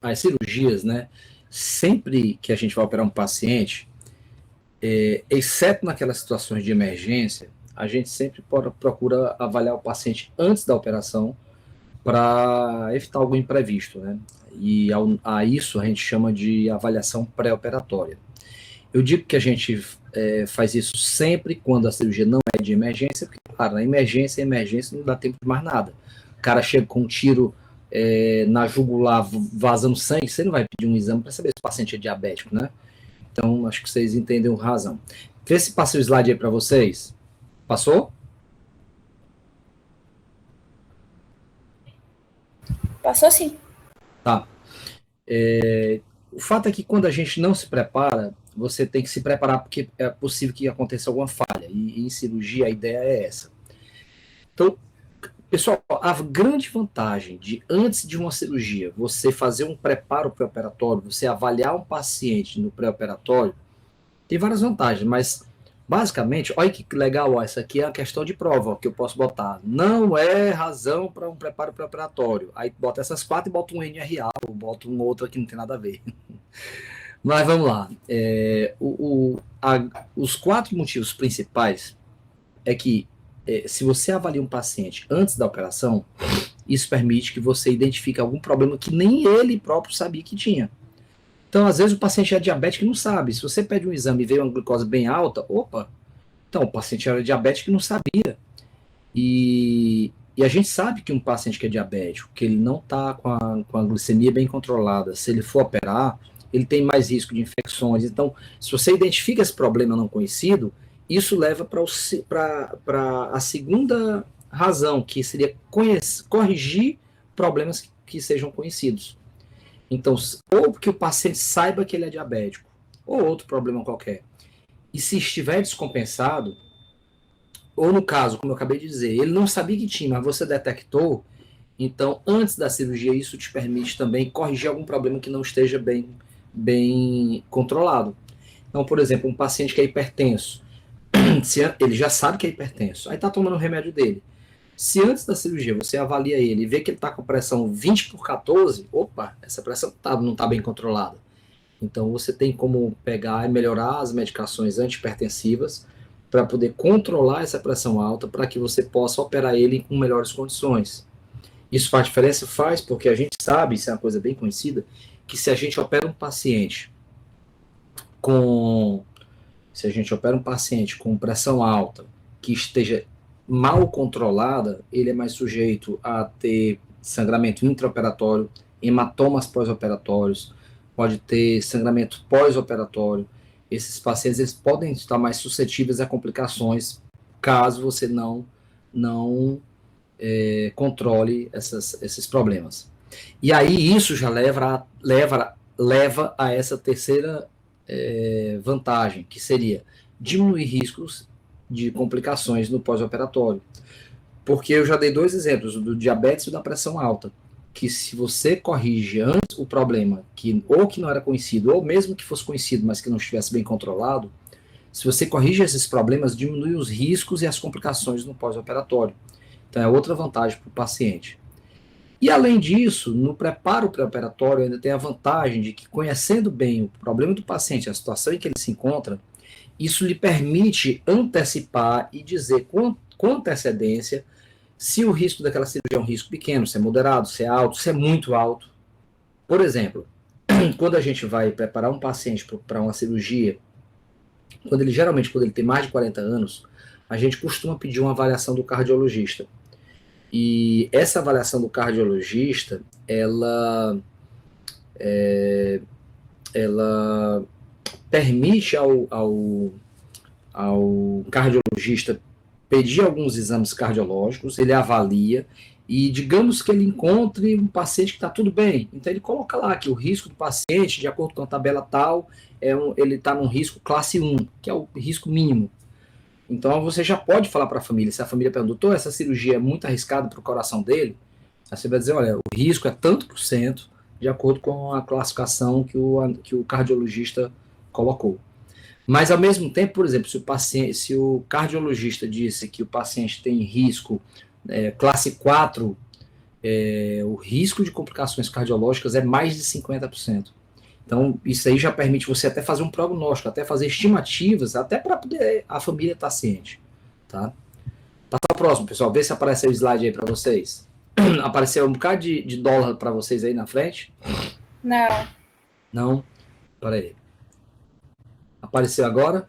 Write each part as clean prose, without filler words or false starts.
as cirurgias, né? Sempre que a gente vai operar um paciente, exceto naquelas situações de emergência, a gente sempre procura avaliar o paciente antes da operação para evitar algum imprevisto, né? E a isso a gente chama de avaliação pré-operatória. Eu digo que a gente faz isso sempre quando a cirurgia não é de emergência, porque, claro, na emergência não dá tempo de mais nada. O cara chega com um tiro na jugular vazando sangue, você não vai pedir um exame para saber se o paciente é diabético, né? Então, acho que vocês entendem a razão. Vê se passa o slide aí para vocês. Passou? Passou sim. Tá. O fato é que quando a gente não se prepara, você tem que se preparar porque é possível que aconteça alguma falha. E em cirurgia a ideia é essa. Então, pessoal, a grande vantagem de antes de uma cirurgia, você fazer um preparo pré-operatório, você avaliar um paciente no pré-operatório, tem várias vantagens, mas basicamente, olha que legal, ó, essa aqui é a questão de prova ó, que eu posso botar. Não é razão para um preparo pré-operatório. Aí bota essas quatro e bota um NRA, ou bota um outro que não tem nada a ver. Mas vamos lá. Os quatro motivos principais é que se você avalia um paciente antes da operação, isso permite que você identifique algum problema que nem ele próprio sabia que tinha. Então, às vezes, o paciente é diabético e não sabe. Se você pede um exame e vê uma glicose bem alta, opa, então o paciente era diabético e não sabia. E a gente sabe que um paciente que é diabético, que ele não está com a glicemia bem controlada, se ele for operar, ele tem mais risco de infecções. Então, se você identifica esse problema não conhecido, isso leva para a segunda razão, que seria corrigir problemas que sejam conhecidos. Então, ou que o paciente saiba que ele é diabético, ou outro problema qualquer. E se estiver descompensado, ou no caso, como eu acabei de dizer, ele não sabia que tinha, mas você detectou, então antes da cirurgia isso te permite também corrigir algum problema que não esteja bem controlado. Então, por exemplo, um paciente que é hipertenso, ele já sabe que é hipertenso, aí está tomando o remédio dele. Se antes da cirurgia você avalia ele e vê que ele está com pressão 20 por 14, opa, essa pressão não está bem controlada. Então você tem como pegar e melhorar as medicações antihipertensivas para poder controlar essa pressão alta para que você possa operar ele com melhores condições. Isso faz diferença? Faz, porque a gente sabe, isso é uma coisa bem conhecida, que se a gente opera um paciente com pressão alta, que esteja mal controlada, ele é mais sujeito a ter sangramento intraoperatório, hematomas pós-operatórios, pode ter sangramento pós-operatório. Esses pacientes eles podem estar mais suscetíveis a complicações caso você não controle esses problemas. E aí isso já leva a essa terceira vantagem, que seria diminuir riscos de complicações no pós-operatório. Porque eu já dei dois exemplos, do diabetes e da pressão alta, que se você corrige antes o problema, ou que não era conhecido, ou mesmo que fosse conhecido, mas que não estivesse bem controlado, se você corrige esses problemas, diminui os riscos e as complicações no pós-operatório. Então é outra vantagem para o paciente. E além disso, no preparo pré-operatório ainda tem a vantagem de que, conhecendo bem o problema do paciente, a situação em que ele se encontra, isso lhe permite antecipar e dizer com antecedência se o risco daquela cirurgia é um risco pequeno, se é moderado, se é alto, se é muito alto. Por exemplo, quando a gente vai preparar um paciente para uma cirurgia, geralmente quando ele tem mais de 40 anos, a gente costuma pedir uma avaliação do cardiologista. E essa avaliação do cardiologista, ela permite ao cardiologista pedir alguns exames cardiológicos, ele avalia, e digamos que ele encontre um paciente que está tudo bem, então ele coloca lá que o risco do paciente, de acordo com a tabela tal, ele está num risco classe 1, que é o risco mínimo. Então você já pode falar para a família, se a família perguntou, doutor, essa cirurgia é muito arriscada para o coração dele, aí você vai dizer, olha, o risco é tanto por cento, de acordo com a classificação que o cardiologista colocou. Mas, ao mesmo tempo, por exemplo, se o cardiologista disse que o paciente tem risco classe 4 o risco de complicações cardiológicas é mais de 50%. Então, isso aí já permite você até fazer um prognóstico, até fazer estimativas, até para poder a família estar ciente. Tá? Passar o próximo, pessoal. Vê se apareceu o slide aí para vocês. Apareceu um bocado de dólar para vocês aí na frente? Não. Não? Peraí. Apareceu agora?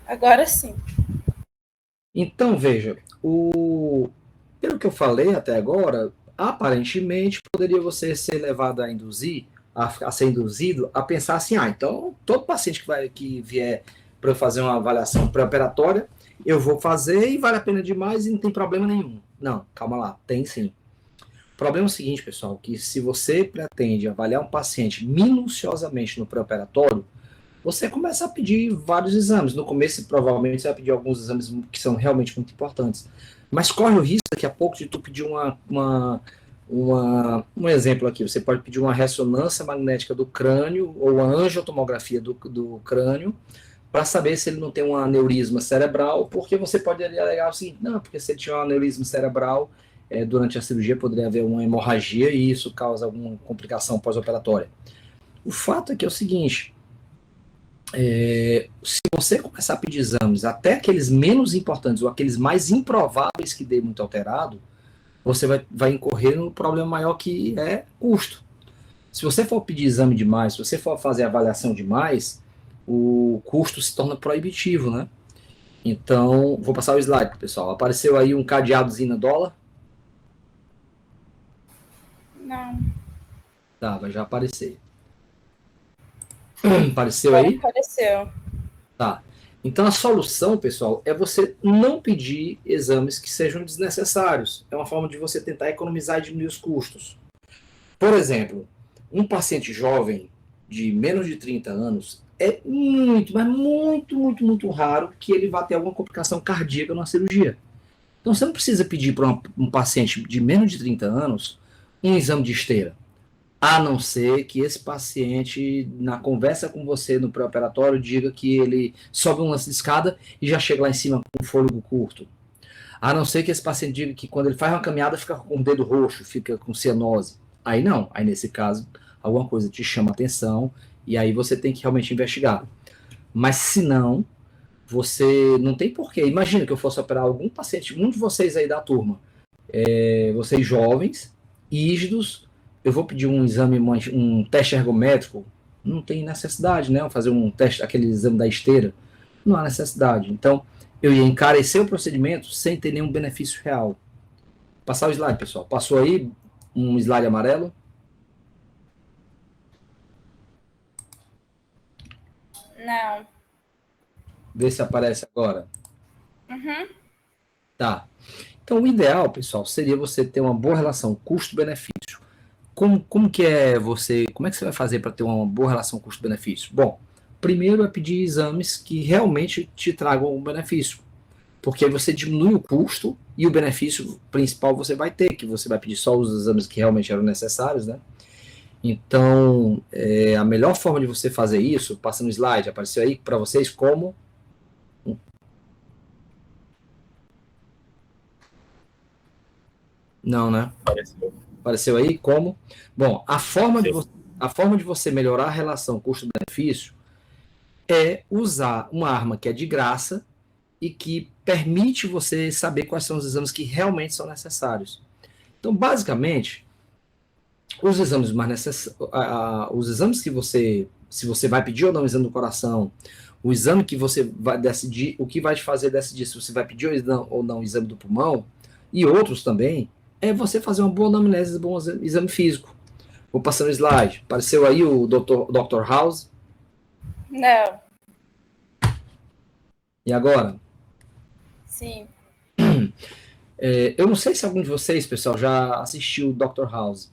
Agora sim. Então, veja, pelo que eu falei até agora, aparentemente poderia você ser levado a induzir, a ser induzido a pensar assim, então todo paciente que vier para eu fazer uma avaliação pré-operatória, eu vou fazer e vale a pena demais e não tem problema nenhum. Não, calma lá, tem sim. O problema é o seguinte, pessoal, que se você pretende avaliar um paciente minuciosamente no pré-operatório, você começa a pedir vários exames. No começo, provavelmente, você vai pedir alguns exames que são realmente muito importantes. Mas corre o risco, daqui a pouco, de tu pedir um exemplo aqui. Você pode pedir uma ressonância magnética do crânio ou a angiotomografia do crânio para saber se ele não tem um aneurisma cerebral, porque você pode alegar o seguinte, não, porque se ele tiver um aneurisma cerebral, durante a cirurgia poderia haver uma hemorragia e isso causa alguma complicação pós-operatória. O fato é que é o seguinte, se você começar a pedir exames, até aqueles menos importantes ou aqueles mais improváveis que dê muito alterado, você vai incorrer num problema maior que é custo. Se você for pedir exame demais, se você for fazer avaliação demais, o custo se torna proibitivo, né? Então, vou passar o slide, pessoal. Apareceu aí um cadeadozinho na dólar? Não. Tá, vai já aparecer. Apareceu aí? Apareceu. Tá. Então, a solução, pessoal, é você não pedir exames que sejam desnecessários. É uma forma de você tentar economizar e diminuir os custos. Por exemplo, um paciente jovem de menos de 30 anos é muito, mas muito, muito, muito raro que ele vá ter alguma complicação cardíaca numa cirurgia. Então, você não precisa pedir para um paciente de menos de 30 anos um exame de esteira. A não ser que esse paciente, na conversa com você no pré-operatório, diga que ele sobe um lance de escada e já chega lá em cima com um fôlego curto. A não ser que esse paciente diga que quando ele faz uma caminhada fica com o dedo roxo, fica com cianose. Aí não, aí nesse caso alguma coisa te chama a atenção e aí você tem que realmente investigar. Mas se não, você não tem porquê. Imagina que eu fosse operar algum paciente, um de vocês aí da turma, vocês jovens, rígidos, eu vou pedir um exame, um teste ergométrico, não tem necessidade, né? Fazer um teste, aquele exame da esteira, não há necessidade. Então, eu ia encarecer o procedimento sem ter nenhum benefício real. Passar o slide, pessoal. Passou aí um slide amarelo? Não. Vê se aparece agora. Uhum. Tá. Então, o ideal, pessoal, seria você ter uma boa relação custo-benefício. Como que é você, como é que você vai fazer para ter uma boa relação custo-benefício? Bom, primeiro é pedir exames que realmente te tragam um benefício, porque aí você diminui o custo e o benefício principal você vai ter, que você vai pedir só os exames que realmente eram necessários, né? Então, a melhor forma de você fazer isso, passando o slide, apareceu aí para vocês como... Não, né? Apareceu aí como? Bom, a forma de você melhorar a relação custo-benefício é usar uma arma que é de graça e que permite você saber quais são os exames que realmente são necessários. Então, basicamente, os exames mais necessários, os exames que você, se você vai pedir ou não o exame do coração, o exame que você vai decidir, o que vai te fazer decidir se você vai pedir ou não o exame do pulmão, e outros também, é você fazer uma boa anamnese, um bom exame físico. Vou passando o slide. Apareceu aí o Dr. House? Não. E agora? Sim. Eu não sei se algum de vocês, pessoal, já assistiu o Dr. House.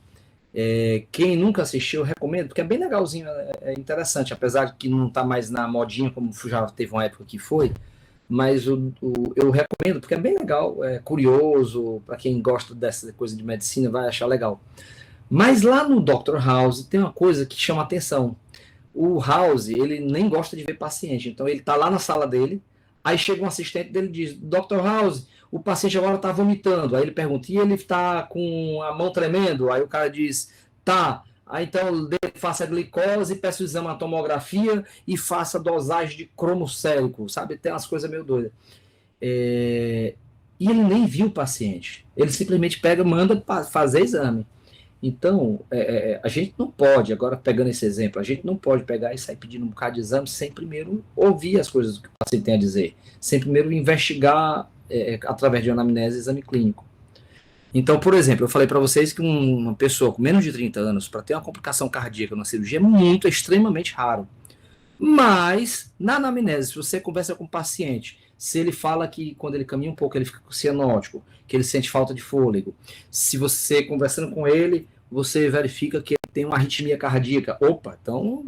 Quem nunca assistiu, eu recomendo, porque é bem legalzinho, é interessante, apesar de que não está mais na modinha, como já teve uma época que foi, mas eu recomendo, porque é bem legal, é curioso, para quem gosta dessa coisa de medicina, vai achar legal. Mas lá no Dr. House tem uma coisa que chama atenção. O House, ele nem gosta de ver paciente, então ele está lá na sala dele, aí chega um assistente dele e diz, Dr. House, o paciente agora está vomitando. Aí ele pergunta, e ele está com a mão tremendo? Aí o cara diz, tá. Aí então faça a glicose, peça o exame, a tomografia e faça a dosagem de cromocélico, sabe? Tem umas coisas meio doidas. E ele nem viu o paciente. Ele simplesmente pega, manda fazer exame. Então, a gente não pode, agora pegando esse exemplo, a gente não pode pegar e sair pedindo um bocado de exame sem primeiro ouvir as coisas que o paciente tem a dizer, sem primeiro investigar através de anamnese e exame clínico. Então, por exemplo, eu falei para vocês que uma pessoa com menos de 30 anos, para ter uma complicação cardíaca na cirurgia, é extremamente raro. Mas, na anamnese, se você conversa com o paciente, se ele fala que quando ele caminha um pouco ele fica cianótico, que ele sente falta de fôlego, se você, conversando com ele, você verifica que ele tem uma arritmia cardíaca, opa, então,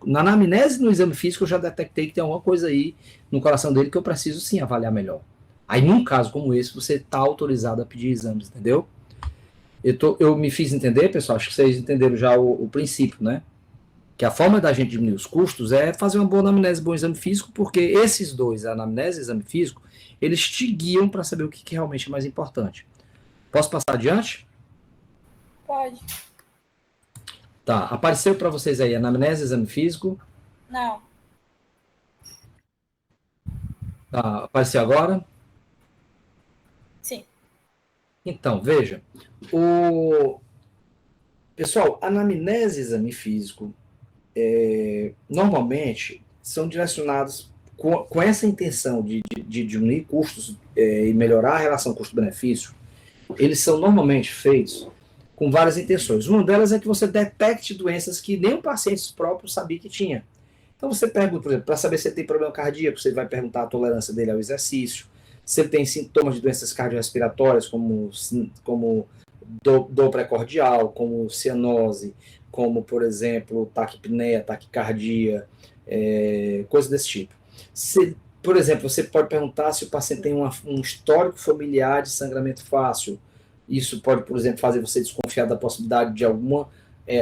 na anamnese, no exame físico, eu já detectei que tem alguma coisa aí no coração dele que eu preciso, sim, avaliar melhor. Aí, num caso como esse, você está autorizado a pedir exames, entendeu? Eu me fiz entender, pessoal, acho que vocês entenderam já o princípio, né? Que a forma da gente diminuir os custos é fazer uma boa anamnese e bom exame físico, porque esses dois, a anamnese e o exame físico, eles te guiam para saber o que realmente é mais importante. Posso passar adiante? Pode. Tá, apareceu para vocês aí anamnese e exame físico? Não. Tá, apareceu agora? Sim. Então, veja, pessoal, anamnese e exame físico normalmente são direcionados com essa intenção de diminuir custos e melhorar a relação custo-benefício. Eles são normalmente feitos com várias intenções. Uma delas é que você detecte doenças que nem o paciente próprio sabia que tinha. Então você pergunta, por exemplo, para saber se ele tem problema cardíaco, você vai perguntar a tolerância dele ao exercício, se ele tem sintomas de doenças cardiorrespiratórias, como dor precordial, como cianose, como, por exemplo, taquipneia, taquicardia, coisas desse tipo. Por exemplo, você pode perguntar se o paciente tem um histórico familiar de sangramento fácil. Isso pode, por exemplo, fazer você desconfiar da possibilidade de alguma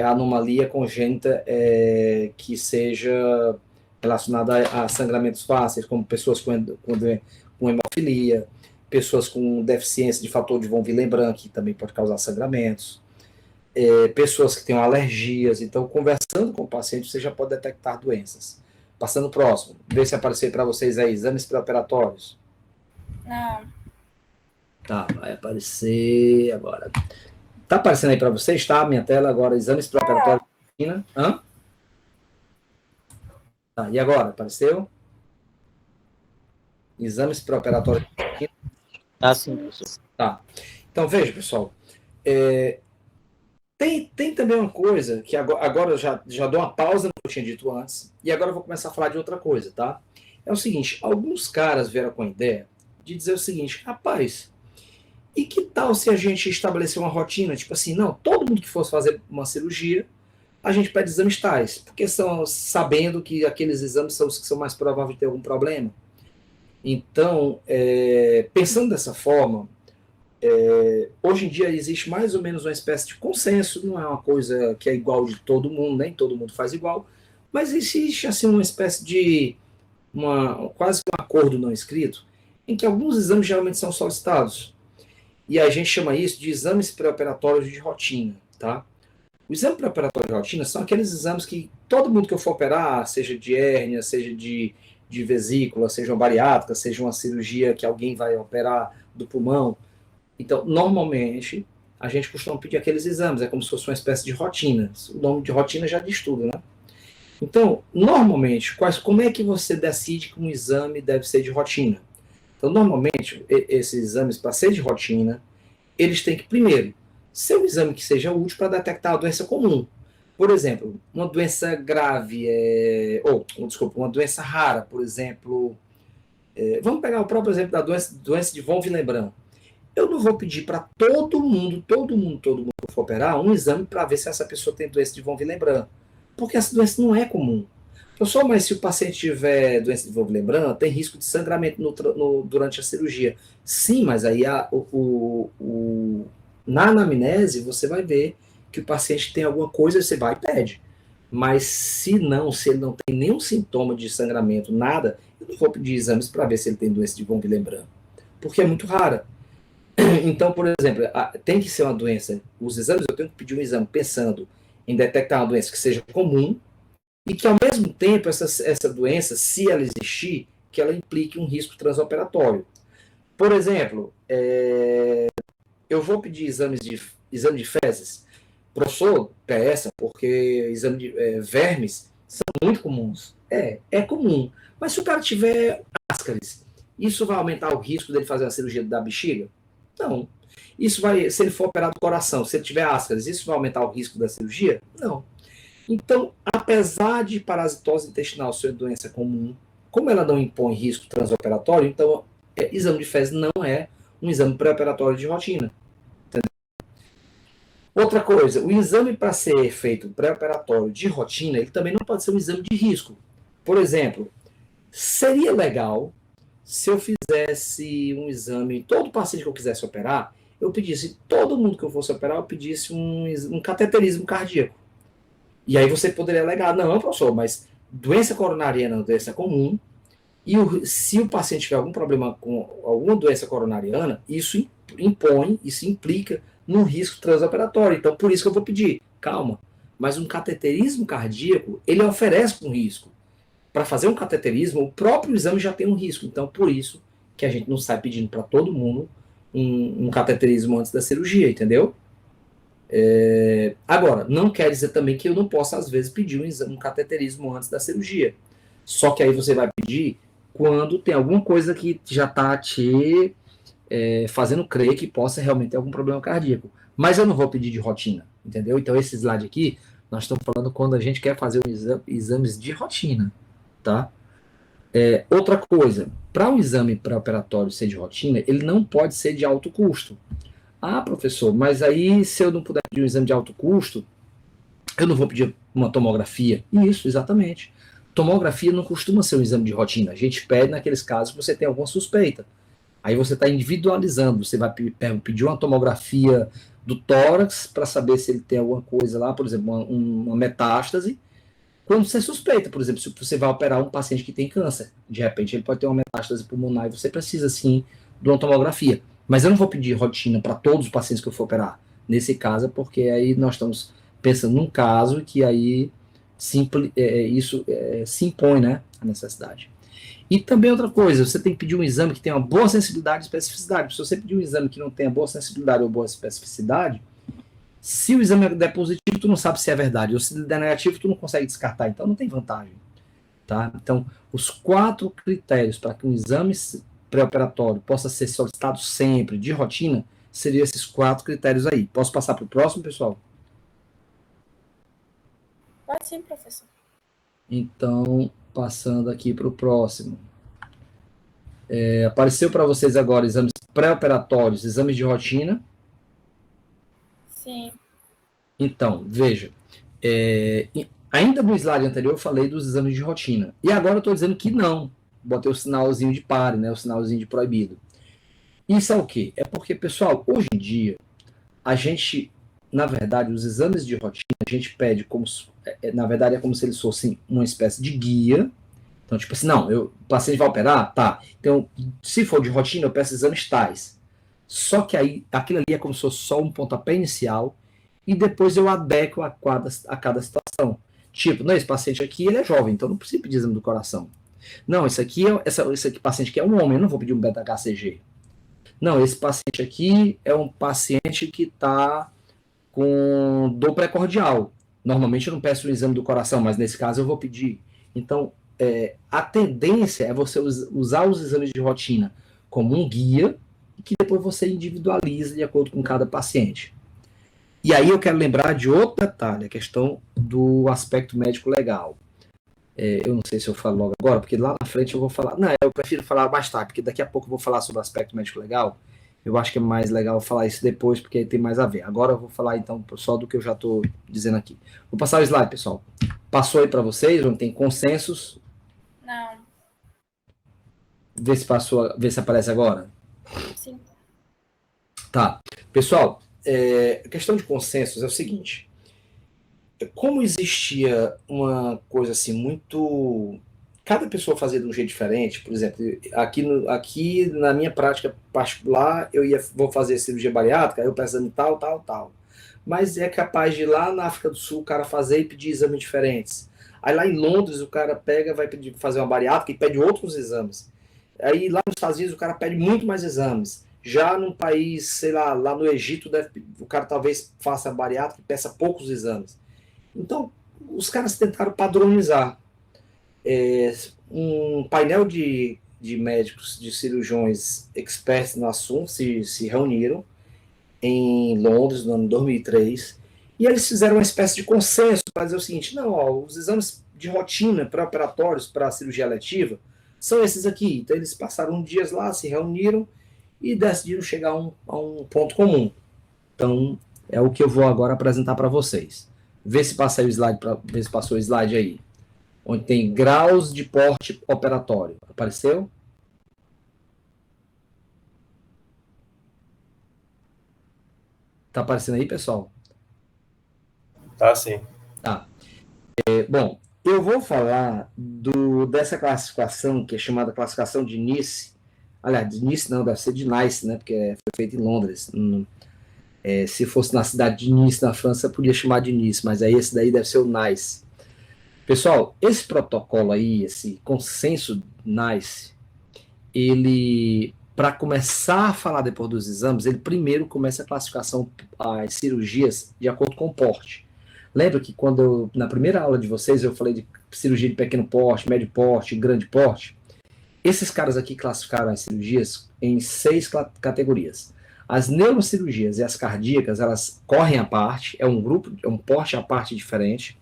anomalia congênita que seja relacionada a sangramentos fáceis, como pessoas com hemofilia, pessoas com deficiência de fator de von Willebrand, que também pode causar sangramentos, pessoas que têm alergias. Então, conversando com o paciente, você já pode detectar doenças. Passando próximo, ver se aparecer para vocês aí exames pré-operatórios. Não. Tá, vai aparecer agora. Tá aparecendo aí para vocês, tá? Minha tela agora, exames pré-operatórios. Hã? Tá, e agora? Apareceu? Exames pré-operatórios. Ah, sim, professor. Tá. Então, veja, pessoal. Tem também uma coisa que agora eu já dou uma pausa no que eu tinha dito antes, e agora eu vou começar a falar de outra coisa, tá? É o seguinte, alguns caras vieram com a ideia de dizer o seguinte, rapaz, e que tal se a gente estabelecer uma rotina, tipo assim, não, todo mundo que fosse fazer uma cirurgia, a gente pede exames tais, porque são sabendo que aqueles exames são os que são mais prováveis de ter algum problema. Então, pensando dessa forma, hoje em dia existe mais ou menos uma espécie de consenso, não é uma coisa que é igual de todo mundo, nem todo mundo faz igual, mas existe assim uma espécie de quase um acordo não escrito, em que alguns exames geralmente são solicitados. E a gente chama isso de exames pré-operatórios de rotina, tá? O exame pré-operatório de rotina são aqueles exames que todo mundo que eu for operar, seja de hérnia, seja de vesícula, seja uma bariátrica, seja uma cirurgia que alguém vai operar do pulmão. Então, normalmente, a gente costuma pedir aqueles exames, é como se fosse uma espécie de rotina. O nome de rotina já diz tudo, né? Então, normalmente, como é que você decide que um exame deve ser de rotina? Então, normalmente, esses exames, para ser de rotina, eles têm que, primeiro, ser um exame que seja útil para detectar a doença comum. Por exemplo, uma doença grave, uma doença rara, por exemplo. Vamos pegar o próprio exemplo da doença de von Willebrand. Eu não vou pedir para todo mundo que for operar um exame para ver se essa pessoa tem doença de von Willebrand, porque essa doença não é comum. Pessoal, mas se o paciente tiver doença de von Willebrand, tem risco de sangramento durante a cirurgia. Sim, mas aí na anamnese você vai ver que o paciente tem alguma coisa, você vai e pede. Mas se ele não tem nenhum sintoma de sangramento, nada, eu não vou pedir exames para ver se ele tem doença de von Willebrand. porque é muito rara. Então, por exemplo, tem que ser uma doença. Os exames, eu tenho que pedir um exame pensando em detectar uma doença que seja comum e que, ao mesmo tempo, essa doença, se ela existir, que ela implique um risco transoperatório. Por exemplo, eu vou pedir exame de fezes. Professor, peça, porque exame de vermes são muito comuns. É comum. Mas se o cara tiver ascaris, isso vai aumentar o risco dele fazer a cirurgia da bexiga? Não. Isso vai, se ele for operar do coração, se ele tiver ascaris, isso vai aumentar o risco da cirurgia? Não. Então, apesar de parasitose intestinal ser doença comum, como ela não impõe risco transoperatório, então exame de fezes não é um exame pré-operatório de rotina. Entendeu? Outra coisa, o exame para ser feito pré-operatório de rotina, ele também não pode ser um exame de risco. Por exemplo, seria legal se eu fizesse um exame, todo paciente que eu quisesse operar, eu pedisse, todo mundo que eu fosse operar, eu pedisse um cateterismo cardíaco. E aí você poderia alegar, não, professor, mas doença coronariana é uma doença comum, e se o paciente tiver algum problema com alguma doença coronariana, isso impõe, isso implica num risco transoperatório. Então, por isso que eu vou pedir, calma, mas um cateterismo cardíaco, ele oferece um risco. Para fazer um cateterismo, o próprio exame já tem um risco. Então, por isso que a gente não sai pedindo para todo mundo um cateterismo antes da cirurgia, entendeu? Agora, não quer dizer também que eu não possa, às vezes, pedir um cateterismo antes da cirurgia. Só que aí você vai pedir quando tem alguma coisa que já está te fazendo crer que possa realmente ter algum problema cardíaco. Mas eu não vou pedir de rotina, entendeu? Então, esse slide aqui, nós estamos falando quando a gente quer fazer exames de rotina, tá? Outra coisa, para um exame pré-operatório ser de rotina, ele não pode ser de alto custo. Ah, professor, mas aí se eu não puder pedir um exame de alto custo, eu não vou pedir uma tomografia. Isso, exatamente. Tomografia não costuma ser um exame de rotina. A gente pede naqueles casos que você tem alguma suspeita. Aí você está individualizando. Você vai pedir uma tomografia do tórax para saber se ele tem alguma coisa lá, por exemplo, uma metástase. Quando você suspeita, por exemplo, se você vai operar um paciente que tem câncer, de repente ele pode ter uma metástase pulmonar e você precisa, sim, de uma tomografia. Mas eu não vou pedir rotina para todos os pacientes que eu for operar. Nesse caso, porque aí nós estamos pensando num caso que aí isso se impõe, né, a necessidade. E também outra coisa, você tem que pedir um exame que tenha uma boa sensibilidade e especificidade. Se você pedir um exame que não tenha boa sensibilidade ou boa especificidade, se o exame der positivo, tu não sabe se é verdade. Ou se der negativo, tu não consegue descartar. Então não tem vantagem. Tá? Então, os 4 critérios para que um exame pré-operatório possa ser solicitado sempre, de rotina, seriam esses 4 critérios aí. Posso passar para o próximo, pessoal? Pode sim, professor. Então, passando aqui para o próximo. Apareceu para vocês agora exames pré-operatórios, exames de rotina. Sim. Então, veja, ainda no slide anterior eu falei dos exames de rotina. E agora eu estou dizendo que não. Botei o sinalzinho de pare, né, o sinalzinho de proibido. Isso é o quê? É porque, pessoal, hoje em dia, a gente, na verdade, os exames de rotina, a gente pede como, na verdade, é como se eles fossem uma espécie de guia. Então, tipo assim, não, o paciente vai operar? Tá. Então, se for de rotina, eu peço exames tais. Só que aí, aquilo ali é como se fosse só um pontapé inicial e depois eu adequo a cada situação. Tipo, não, esse paciente aqui, ele é jovem, então não precisa pedir exame do coração. Não, esse paciente aqui é um homem, eu não vou pedir um beta-HCG. Não, esse paciente aqui é um paciente que está com dor precordial. Normalmente eu não peço o exame do coração, mas nesse caso eu vou pedir. Então, a tendência é você usar os exames de rotina como um guia e que depois você individualiza de acordo com cada paciente. E aí eu quero lembrar de outro detalhe, a questão do aspecto médico legal. Eu não sei se eu falo logo agora, porque lá na frente eu vou falar. Não, eu prefiro falar mais tarde, porque daqui a pouco eu vou falar sobre o aspecto médico legal. Eu acho que é mais legal falar isso depois, porque tem mais a ver. Agora eu vou falar então só do que eu já estou dizendo aqui. Vou passar o slide, pessoal. Passou aí para vocês, onde tem consensos. Não. Vê se passou, vê se aparece agora. Sim. Tá. Pessoal, a questão de consensos é o seguinte. Como existia uma coisa assim muito cada pessoa fazia de um jeito diferente. Por exemplo, aqui na minha prática particular, vou fazer cirurgia bariátrica, eu peço exame tal, tal, tal. Mas é capaz de ir lá na África do Sul o cara fazer e pedir exames diferentes. Aí lá em Londres o cara pega, vai pedir, fazer uma bariátrica e pede outros exames. Aí lá nos Estados Unidos o cara pede muito mais exames. Já num país, sei lá no Egito, o cara talvez faça bariátrica e peça poucos exames. Então, os caras tentaram padronizar. Um painel de médicos, de cirurgiões experts no assunto se reuniram em Londres, no ano 2003, e eles fizeram uma espécie de consenso para dizer o seguinte: não, ó, os exames de rotina pré-operatórios para a cirurgia letiva são esses aqui. Então eles passaram dias lá, se reuniram e decidiram chegar a um ponto comum. Então é o que eu vou agora apresentar para vocês. Vê se passou o slide aí, onde tem graus de porte operatório. Apareceu? Tá aparecendo aí, pessoal? Tá, sim. Tá. Bom, eu vou falar dessa classificação, que é chamada classificação de Nice. Aliás, de Nice não, deve ser de Nice, né? Porque foi feito em Londres. Se fosse na cidade de Nice, na França, podia chamar de Nice, mas aí esse daí deve ser o Nice. Pessoal, esse protocolo aí, esse consenso Nice, ele, para começar a falar depois dos exames, ele primeiro começa a classificação, as cirurgias de acordo com o porte. Lembra que na primeira aula de vocês, eu falei de cirurgia de pequeno porte, médio porte, grande porte? Esses caras aqui classificaram as cirurgias em 6 categorias. As neurocirurgias e as cardíacas, elas correm à parte, é um grupo, é um porte à parte diferente.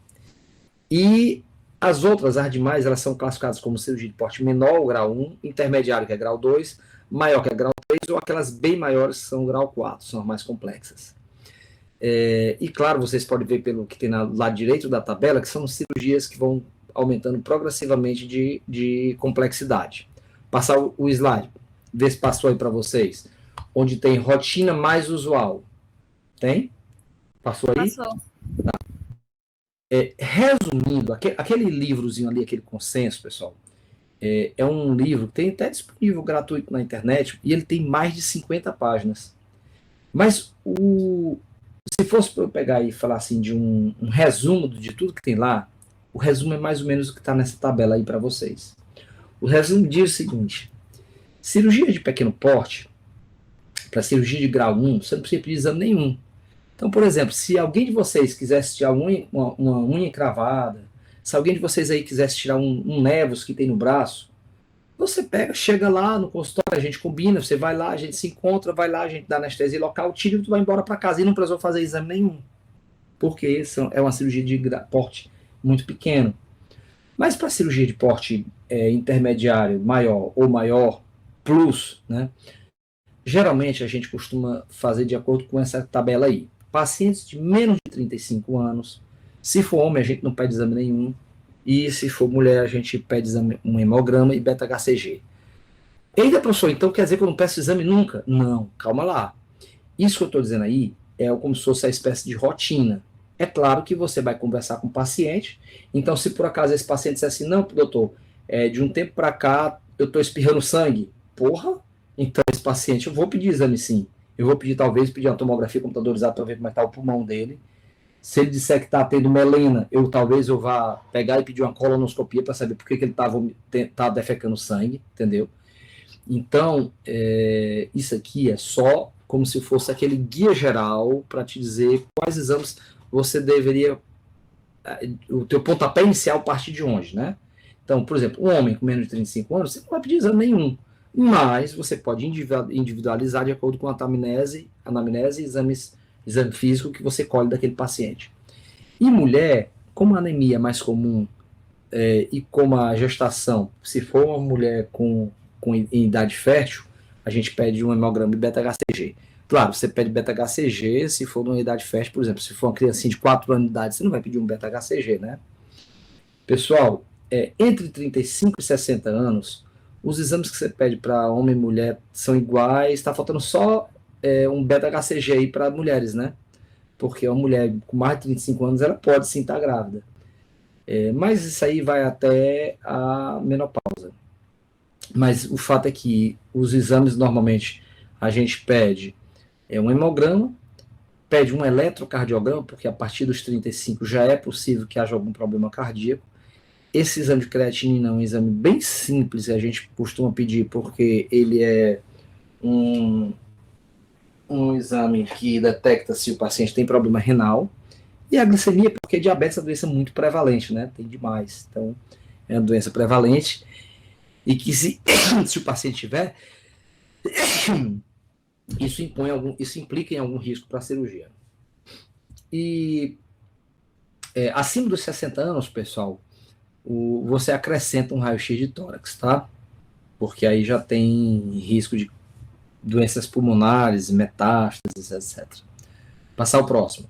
E as outras, as demais, elas são classificadas como cirurgia de porte menor, grau 1, intermediário, que é grau 2, maior, que é grau 3, ou aquelas bem maiores, que são grau 4, são as mais complexas. E claro, vocês podem ver pelo que tem no lado direito da tabela, que são cirurgias que vão aumentando progressivamente de complexidade. Passar o slide, ver se passou aí para vocês, onde tem rotina mais usual. Tem? Passou aí? Passou. Tá. Resumindo, aquele livrozinho ali, aquele consenso, pessoal, é um livro que tem até disponível gratuito na internet, e ele tem mais de 50 páginas. Mas se fosse para eu pegar e falar assim de um resumo de tudo que tem lá, o resumo é mais ou menos o que está nessa tabela aí para vocês. O resumo diz o seguinte: cirurgia de pequeno porte, para cirurgia de grau 1, você não precisa pedir exame nenhum. Então, por exemplo, se alguém de vocês quisesse tirar uma unha encravada, se alguém de vocês aí quisesse tirar um nevus que tem no braço, você chega lá no consultório, a gente combina, você vai lá, a gente se encontra, vai lá, a gente dá anestesia local, tira e tu vai embora para casa e não precisou fazer exame nenhum. Porque é uma cirurgia de porte muito pequeno. Mas para cirurgia de porte intermediário, maior ou maior, plus, né? Geralmente a gente costuma fazer de acordo com essa tabela aí. Pacientes de menos de 35 anos, se for homem a gente não pede exame nenhum, e se for mulher a gente pede exame, um hemograma e beta-HCG. Eita, professor, então quer dizer que eu não peço exame nunca? Não, calma lá. Isso que eu estou dizendo aí é como se fosse a espécie de rotina. É claro que você vai conversar com o paciente, então se por acaso esse paciente disser assim, não, doutor, de um tempo para cá eu estou espirrando sangue, porra, então esse paciente eu vou pedir exame sim. Eu vou talvez pedir uma tomografia computadorizada para ver como é que está o pulmão dele. Se ele disser que está tendo melena, talvez eu vá pegar e pedir uma colonoscopia para saber por que ele está defecando sangue, entendeu? Então, isso aqui é só como se fosse aquele guia geral para te dizer quais exames você deveria, o teu pontapé inicial partir de onde, né? Então, por exemplo, um homem com menos de 35 anos, você não vai pedir exame nenhum, mas você pode individualizar de acordo com a anamnese e exame físico que você colhe daquele paciente. E mulher, como a anemia é mais comum e como a gestação, se for uma mulher em idade fértil, a gente pede um hemograma de beta-HCG. Claro, você pede beta-HCG se for numa idade fértil, por exemplo, se for uma criancinha de 4 anos de idade, você não vai pedir um beta-HCG, né? Pessoal, entre 35 e 60 anos, os exames que você pede para homem e mulher são iguais, está faltando só um beta-HCG aí para mulheres, né? Porque uma mulher com mais de 35 anos, ela pode sim estar grávida. Mas isso aí vai até a menopausa. Mas o fato é que os exames, normalmente, a gente pede um hemograma, pede um eletrocardiograma, porque a partir dos 35 já é possível que haja algum problema cardíaco. Esse exame de creatinina é um exame bem simples, e a gente costuma pedir porque ele é um exame que detecta se o paciente tem problema renal. E a glicemia, porque diabetes é uma doença muito prevalente, né? Tem demais. Então, é uma doença prevalente. E que se o paciente tiver, isso implica em algum risco para a cirurgia. E acima dos 60 anos, pessoal, você acrescenta um raio-x de tórax, tá? Porque aí já tem risco de doenças pulmonares, metástases, etc. Passar o próximo.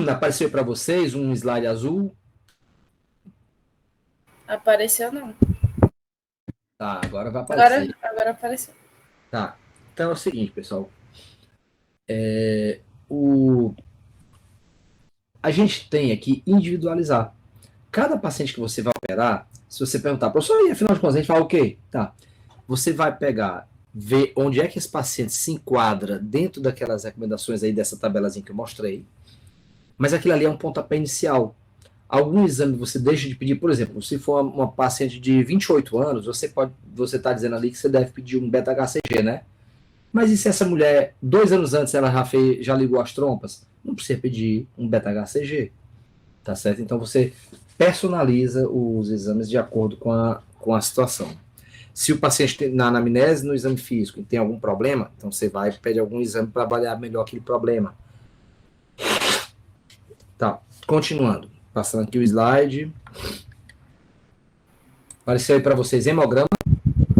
Apareceu para vocês um slide azul? Apareceu não. Tá, agora vai aparecer. Agora apareceu. Tá. Então é o seguinte, pessoal. A gente tem aqui individualizar. Cada paciente que você vai operar, se você perguntar, professor, e afinal de contas, a gente fala o quê? Tá. Você vai pegar, ver onde é que esse paciente se enquadra dentro daquelas recomendações aí dessa tabelazinha que eu mostrei. Mas aquilo ali é um pontapé inicial. Algum exame você deixa de pedir, por exemplo, se for uma paciente de 28 anos, você está dizendo ali que você deve pedir um beta-HCG, né? Mas e se essa mulher, 2 anos antes, ela já ligou as trompas? Não precisa pedir um beta-HCG, tá certo? Então você personaliza os exames de acordo com a situação. Se o paciente tem na anamnese, no exame físico, tem algum problema, então você vai e pede algum exame para avaliar melhor aquele problema. Tá, continuando. Passando aqui o slide. Apareceu aí para vocês hemograma?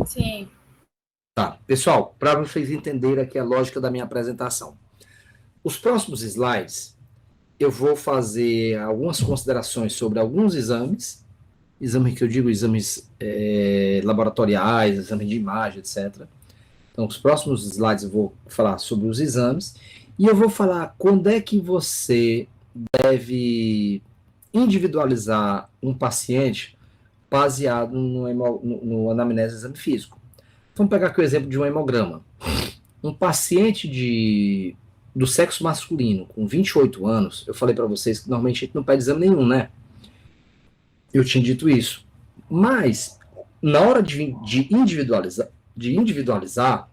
Sim. Tá, pessoal, para vocês entenderem aqui a lógica da minha apresentação. Os próximos slides, eu vou fazer algumas considerações sobre alguns exames que eu digo exames laboratoriais, exames de imagem, etc. Então, os próximos slides eu vou falar sobre os exames e eu vou falar quando é que você deve individualizar um paciente baseado no anamnese do exame físico. Vamos pegar aqui o exemplo de um hemograma. Um paciente do sexo masculino com 28 anos, eu falei para vocês que normalmente a gente não pede exame nenhum, né? Eu tinha dito isso. Mas, na hora de individualizar,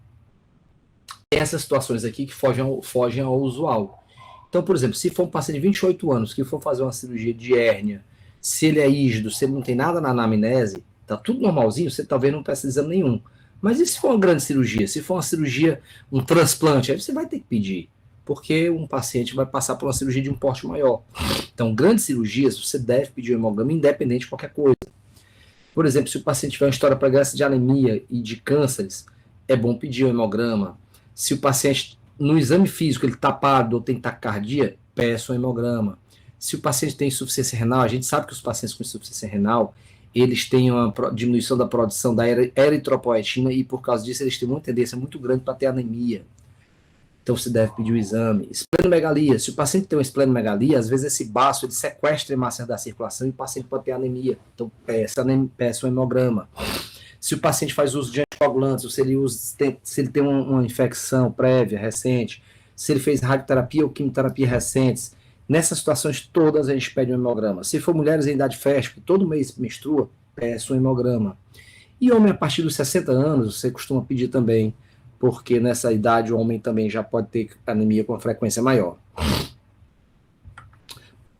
tem essas situações aqui que fogem ao usual. Então, por exemplo, se for um paciente de 28 anos que for fazer uma cirurgia de hérnia, se ele é rígido, se ele não tem nada na anamnese, tá tudo normalzinho, você talvez não precise de exame nenhum. Mas e se for uma grande cirurgia? Se for uma cirurgia, um transplante, aí você vai ter que pedir, porque um paciente vai passar por uma cirurgia de um porte maior. Então, grandes cirurgias, você deve pedir o hemograma independente de qualquer coisa. Por exemplo, se o paciente tiver uma história pregressa de anemia e de cânceres, é bom pedir o hemograma. Se o paciente, no exame físico, ele está pálido ou tem taquicardia, peça o hemograma. Se o paciente tem insuficiência renal, a gente sabe que os pacientes com insuficiência renal, eles têm uma diminuição da produção da eritropoetina e, por causa disso, eles têm uma tendência muito grande para ter anemia. Então, você deve pedir o exame. Esplenomegalia. Se o paciente tem uma esplenomegalia, às vezes esse baço ele sequestra a hemácia da circulação e o paciente pode ter anemia. Então, peça um hemograma. Se o paciente faz uso de anticoagulantes, ou se ele tem uma infecção prévia, recente, se ele fez radioterapia ou quimioterapia recentes, nessas situações todas a gente pede um hemograma. Se for mulheres em idade fértil, que todo mês menstrua, peça um hemograma. E homem a partir dos 60 anos, você costuma pedir também, porque nessa idade o homem também já pode ter anemia com frequência maior.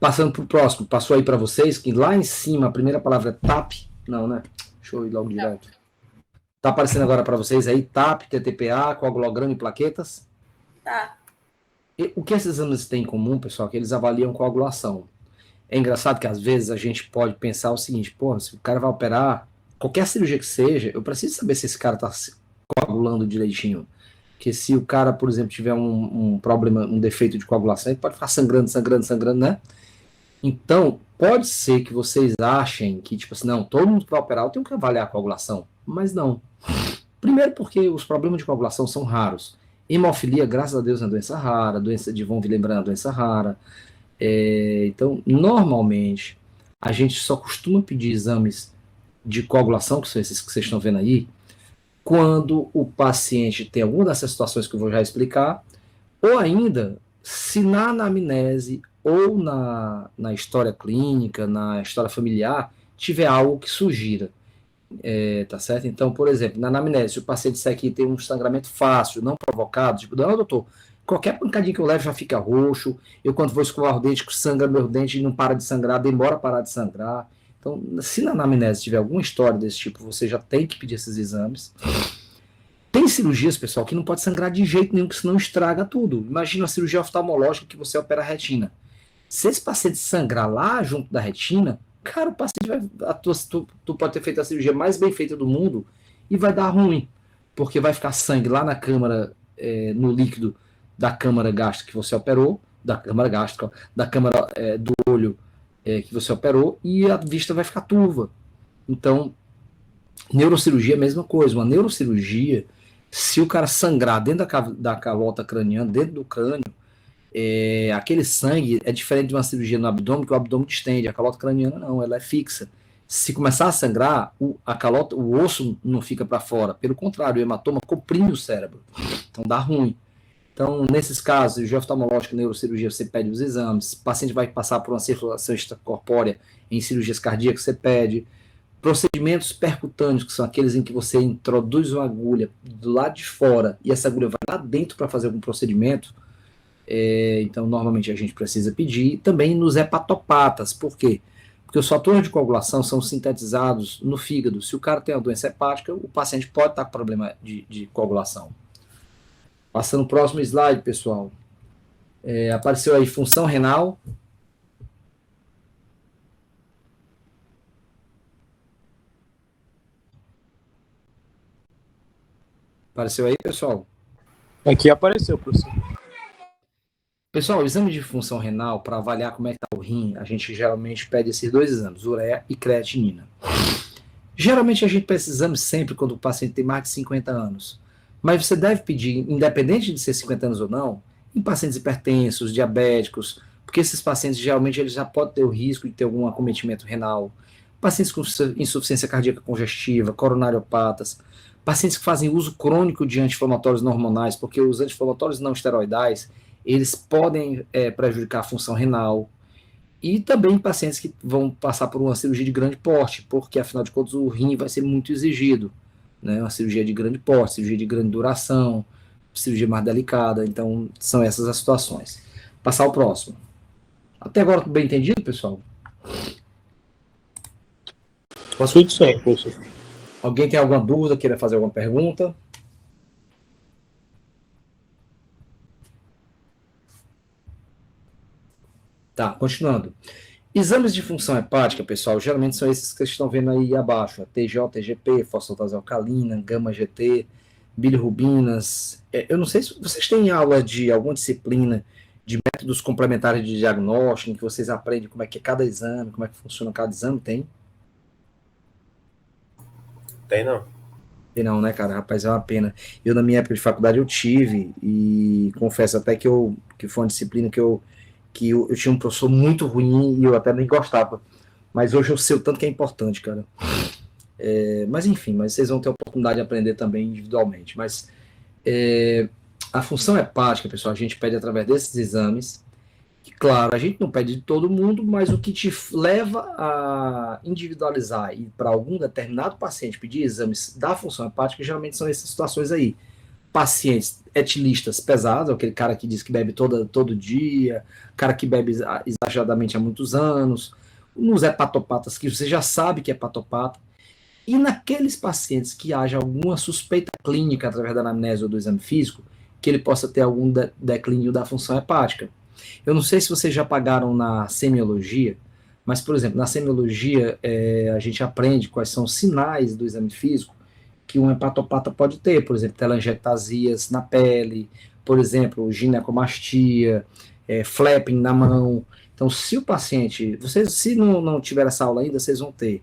Passando para o próximo, passou aí para vocês que lá em cima a primeira palavra é TAP. Não, né? Deixa eu ir logo direto. Tá aparecendo agora para vocês aí TAP, TTPA, coagulograma e plaquetas? Tá. E o que esses exames têm em comum, pessoal, é que eles avaliam coagulação. É engraçado que às vezes a gente pode pensar o seguinte, pô, se o cara vai operar, qualquer cirurgia que seja, eu preciso saber se esse cara está coagulando direitinho. Porque se o cara, por exemplo, tiver um problema, um defeito de coagulação, ele pode ficar sangrando, né? Então, pode ser que vocês achem que, tipo assim, não, todo mundo que vai operar eu tenho que avaliar a coagulação. Mas não. Primeiro porque os problemas de coagulação são raros. Hemofilia, graças a Deus, é uma doença rara. Doença de von Willebrand é uma doença rara. Então, normalmente, a gente só costuma pedir exames de coagulação, que são esses que vocês estão vendo aí, quando o paciente tem alguma dessas situações que eu vou já explicar, ou ainda, se na anamnese ou na história clínica, na história familiar, tiver algo que sugira. Tá certo? Então, por exemplo, na anamnese, se o paciente disser que tem um sangramento fácil, não provocado, tipo, não, doutor, qualquer pancadinha que eu levo já fica roxo, eu quando vou escovar o dente, sangra meu dente e não para de sangrar, demora a parar de sangrar. Então, se na anamnese tiver alguma história desse tipo, você já tem que pedir esses exames. Tem cirurgias, pessoal, que não pode sangrar de jeito nenhum, que senão estraga tudo. Imagina a cirurgia oftalmológica que você opera a retina. Se esse paciente sangrar lá junto da retina, cara, o paciente vai. Tu pode ter feito a cirurgia mais bem feita do mundo e vai dar ruim, porque vai ficar sangue lá na câmara, no líquido da câmara gástrica que você operou, da câmara gástrica, da câmara do olho que você operou, e a vista vai ficar turva. Então, neurocirurgia é a mesma coisa. Uma neurocirurgia, se o cara sangrar dentro da calota craniana, dentro do crânio, aquele sangue é diferente de uma cirurgia no abdômen, que o abdômen distende, a calota craniana não, ela é fixa. Se começar a sangrar, o osso não fica para fora, pelo contrário, o hematoma comprime o cérebro, então dá ruim. Então, nesses casos, cirurgia oftalmológica, neurocirurgia, você pede os exames, o paciente vai passar por uma circulação extracorpórea em cirurgias cardíacas, você pede. Procedimentos percutâneos, que são aqueles em que você introduz uma agulha do lado de fora e essa agulha vai lá dentro para fazer algum procedimento, então normalmente a gente precisa pedir. Também nos hepatopatas, por quê? Porque os fatores de coagulação são sintetizados no fígado. Se o cara tem uma doença hepática, o paciente pode estar com problema de coagulação. Passando o próximo slide, pessoal. Apareceu aí função renal. Apareceu aí, pessoal? Aqui apareceu, professor. Pessoal, o exame de função renal, para avaliar como é que está o rim, a gente geralmente pede esses dois exames, ureia e creatinina. Geralmente a gente pede esses exames sempre quando o paciente tem mais de 50 anos. Mas você deve pedir, independente de ser 50 anos ou não, em pacientes hipertensos, diabéticos, porque esses pacientes geralmente eles já podem ter o risco de ter algum acometimento renal, pacientes com insuficiência cardíaca congestiva, coronariopatas, pacientes que fazem uso crônico de anti-inflamatórios não hormonais, porque os anti-inflamatórios não esteroidais, eles podem prejudicar a função renal, e também pacientes que vão passar por uma cirurgia de grande porte, porque afinal de contas o rim vai ser muito exigido, né? Uma cirurgia de grande porte, cirurgia de grande duração, cirurgia mais delicada, então são essas as situações. Passar o próximo. Até agora tudo bem entendido, pessoal? Tudo certo, professor. Alguém tem alguma dúvida, queira fazer alguma pergunta? Tá, continuando. Exames de função hepática, pessoal, geralmente são esses que vocês estão vendo aí abaixo: TJ, TGP, fosfatase alcalina, gama-GT, bilirrubinas. Eu não sei se vocês têm aula de alguma disciplina de métodos complementares de diagnóstico, em que vocês aprendem como é que é cada exame, como é que funciona cada exame, tem? Tem não. Tem não, né, cara? Rapaz, é uma pena. Eu, na minha época de faculdade, eu tive, e confesso até que foi uma disciplina que eu tinha um professor muito ruim e eu até nem gostava. Mas hoje eu sei o tanto que é importante, cara. Mas enfim, vocês vão ter a oportunidade de aprender também individualmente. Mas a função hepática, pessoal, a gente pede através desses exames. E, claro, a gente não pede de todo mundo, mas o que te leva a individualizar e para algum determinado paciente pedir exames da função hepática, geralmente são essas situações aí. Pacientes etilistas pesados, aquele cara que diz que bebe todo dia, cara que bebe exageradamente há muitos anos, nos hepatopatas, que você já sabe que é hepatopata, e naqueles pacientes que haja alguma suspeita clínica através da anamnese ou do exame físico, que ele possa ter algum declínio da função hepática. Eu não sei se vocês já pagaram na semiologia, mas, por exemplo, na semiologia a gente aprende quais são os sinais do exame físico que um hepatopata pode ter, por exemplo, telangiectasias na pele, por exemplo, ginecomastia, flapping na mão. Então, se o paciente, vocês, se não tiver essa aula ainda, vocês vão ter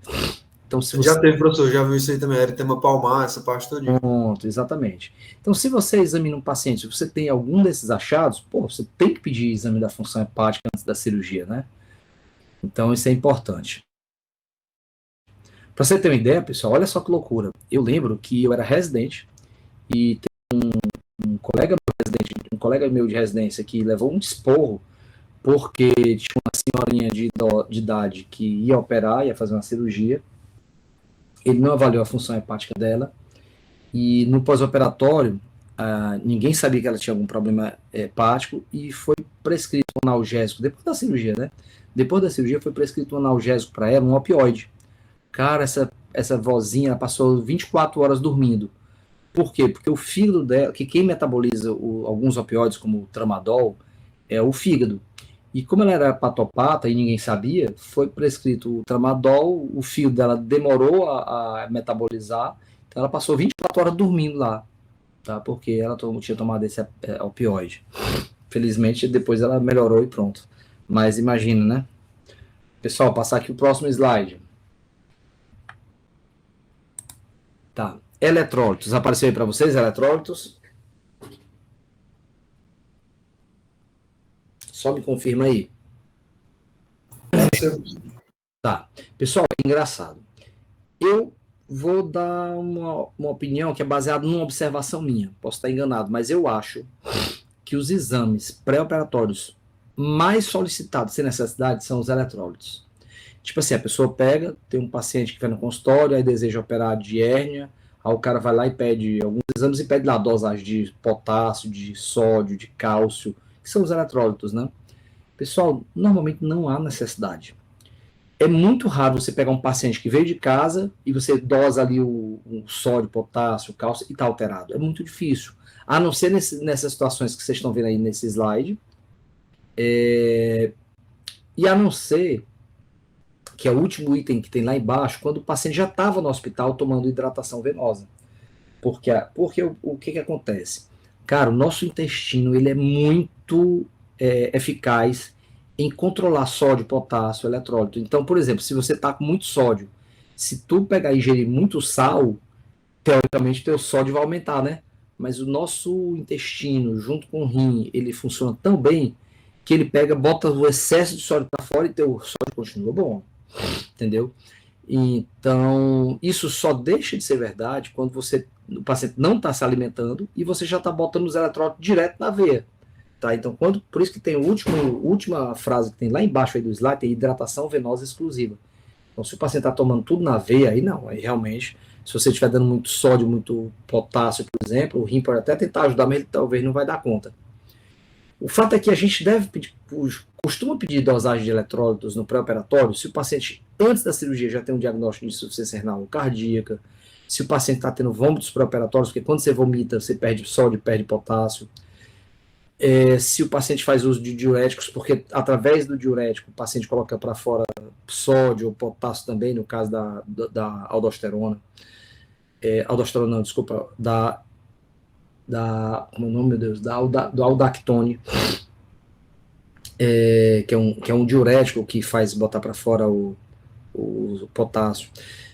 Então, se você... Já teve, professor, já viu isso aí também, eritema palmar, essa parte toda. Pronto, exatamente. Então, se você examina um paciente, se você tem algum desses achados, pô, você tem que pedir exame da função hepática antes da cirurgia, né? Então, isso é importante. Para você ter uma ideia, pessoal, olha só que loucura. Eu lembro que eu era residente e tem um colega meu de residência que levou um esporro porque tinha uma senhorinha de idade que ia operar, ia fazer uma cirurgia. Ele não avaliou a função hepática dela e no pós-operatório ninguém sabia que ela tinha algum problema hepático e foi prescrito um analgésico, depois da cirurgia, né? Depois da cirurgia foi prescrito um analgésico para ela, um opioide. Cara, essa vozinha ela passou 24 horas dormindo. Por quê? Porque o fígado dela, que quem metaboliza alguns opioides, como o tramadol, é o fígado. E como ela era hepatopata e ninguém sabia, foi prescrito o tramadol, o fígado dela demorou a metabolizar, então ela passou 24 horas dormindo lá, tá? Porque ela tinha tomado esse opioide. Felizmente, depois ela melhorou e pronto. Mas imagina, né? Pessoal, passar aqui o próximo slide. Tá. Eletrólitos. Apareceu aí para vocês, eletrólitos? Só me confirma aí. Tá. Pessoal, é engraçado. Eu vou dar uma opinião que é baseada numa observação minha. Posso estar enganado, mas eu acho que os exames pré-operatórios mais solicitados sem necessidade são os eletrólitos. Tipo assim, a pessoa pega, tem um paciente que vai no consultório, aí deseja operar de hérnia, aí o cara vai lá e pede alguns exames e pede lá dosagem de potássio, de sódio, de cálcio, que são os eletrólitos, né? Pessoal, normalmente não há necessidade. É muito raro você pegar um paciente que veio de casa e você dosa ali o sódio, potássio, cálcio e está alterado. É muito difícil. A não ser nessas situações que vocês estão vendo aí nesse slide. E a não ser que é o último item que tem lá embaixo, quando o paciente já estava no hospital tomando hidratação venosa. Porque o que acontece? Cara, o nosso intestino ele é muito eficaz em controlar sódio, potássio, eletrólito. Então, por exemplo, se você está com muito sódio, se tu pegar e ingerir muito sal, teoricamente teu sódio vai aumentar, né? Mas o nosso intestino, junto com o rim, ele funciona tão bem que ele pega, bota o excesso de sódio para fora e teu sódio continua bom. Entendeu? Então, isso só deixa de ser verdade quando o paciente não está se alimentando e você já está botando os eletrólitos direto na veia. Tá? Então, por isso que tem a última frase que tem lá embaixo aí do slide, tem hidratação venosa exclusiva. Então, se o paciente está tomando tudo na veia, aí não, aí realmente, se você estiver dando muito sódio, muito potássio, por exemplo, o rim pode até tentar ajudar, mas ele talvez não vai dar conta. O fato é que a gente costuma pedir dosagem de eletrólitos no pré-operatório se o paciente, antes da cirurgia, já tem um diagnóstico de insuficiência renal cardíaca, se o paciente está tendo vômitos pré-operatórios, porque quando você vomita, você perde sódio, perde potássio. Se o paciente faz uso de diuréticos, porque através do diurético o paciente coloca para fora sódio ou potássio também, no caso da aldosterona. Aldosterona, não, desculpa, como é o nome, meu Deus, do aldactone, que é um diurético que faz botar para fora o potássio.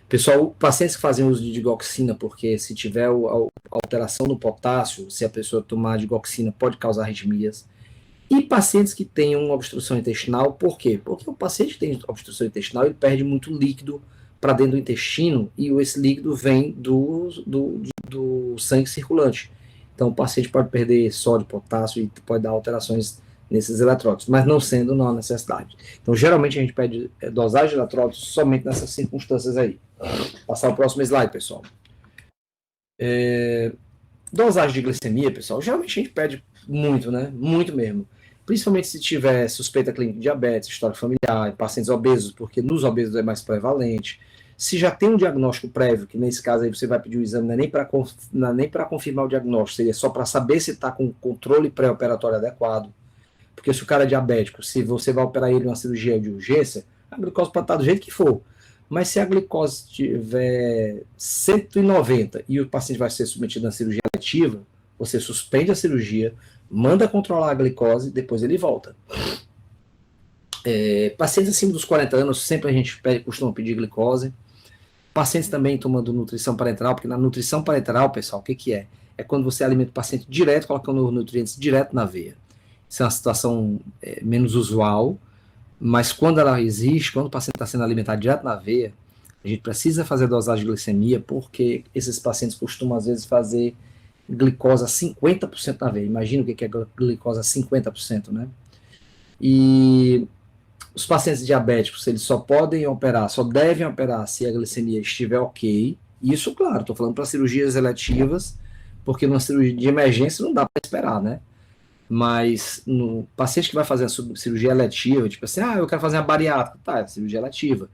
Pessoal, pacientes que fazem uso de digoxina, porque se tiver alteração no potássio, se a pessoa tomar digoxina, pode causar arritmias. E pacientes que tenham obstrução intestinal, por quê? Porque o paciente que tem obstrução intestinal, ele perde muito líquido para dentro do intestino, e esse líquido vem do sangue circulante. Então, o paciente pode perder sódio, potássio e pode dar alterações nesses eletrólitos, mas não sendo uma necessidade. Então, geralmente, a gente pede dosagem de eletrólitos somente nessas circunstâncias aí. Passar o próximo slide, pessoal. Dosagem de glicemia, pessoal, geralmente a gente pede muito, né? Muito mesmo. Principalmente se tiver suspeita clínica de diabetes, história familiar, pacientes obesos, porque nos obesos é mais prevalente. Se já tem um diagnóstico prévio, que nesse caso aí você vai pedir o exame, não é nem para confirmar o diagnóstico, seria só para saber se está com controle pré-operatório adequado. Porque se o cara é diabético, se você vai operar ele numa cirurgia de urgência, a glicose pode estar do jeito que for. Mas se a glicose tiver 190 e o paciente vai ser submetido a cirurgia letiva, você suspende a cirurgia, manda controlar a glicose, depois ele volta. Pacientes acima dos 40 anos, sempre a gente costuma pedir glicose. pacientes também tomando nutrição parenteral, porque na nutrição parenteral, pessoal, o que que é? É quando você alimenta o paciente direto, colocando os nutrientes direto na veia. Isso é uma situação menos usual, mas quando ela existe, quando o paciente está sendo alimentado direto na veia, a gente precisa fazer dosagem de glicemia, porque esses pacientes costumam, às vezes, fazer glicose a 50% na veia. Imagina o que é glicose a 50%, né? E os pacientes diabéticos, eles só podem operar, só devem operar se a glicemia estiver ok. Isso, claro, estou falando para cirurgias eletivas, porque numa cirurgia de emergência não dá para esperar, né? Mas no paciente que vai fazer a cirurgia eletiva, tipo assim, eu quero fazer uma bariátrica, tá, é cirurgia eletiva.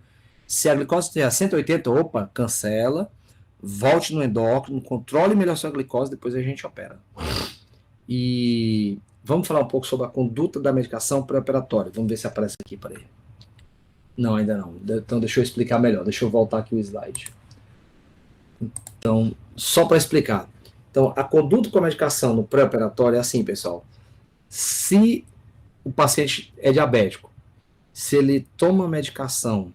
Se a glicose estiver a 180, opa, cancela, volte no endócrino, controle melhor sua glicose, depois a gente opera. E vamos falar um pouco sobre a conduta da medicação pré-operatória. Vamos ver se aparece aqui, peraí. Não, ainda não. Então deixa eu explicar melhor. Deixa eu voltar aqui o slide. Então, só para explicar. Então, a conduta com a medicação no pré-operatório é assim, pessoal. Se o paciente é diabético, se ele toma medicação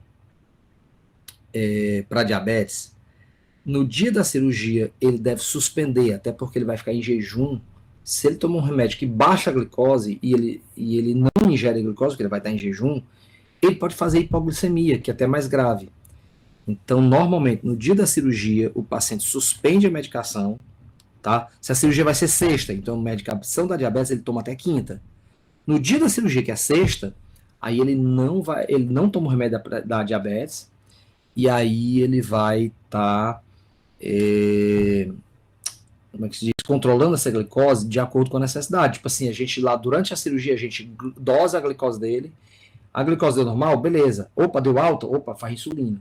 para diabetes, no dia da cirurgia ele deve suspender, até porque ele vai ficar em jejum. Se ele toma um remédio que baixa a glicose e ele não ingere glicose, porque ele vai estar em jejum, ele pode fazer hipoglicemia, que é até mais grave. Então, normalmente, no dia da cirurgia, o paciente suspende a medicação, tá? Se a cirurgia vai ser sexta, então a medicação da diabetes ele toma até quinta. No dia da cirurgia, que é sexta, aí ele não toma o remédio da diabetes, e aí ele vai estar como é que se diz? Controlando essa glicose de acordo com a necessidade. Tipo assim, a gente lá, durante a cirurgia, a gente dosa a glicose dele, a glicose deu normal, beleza. Opa, deu alta? Opa, faz insulina.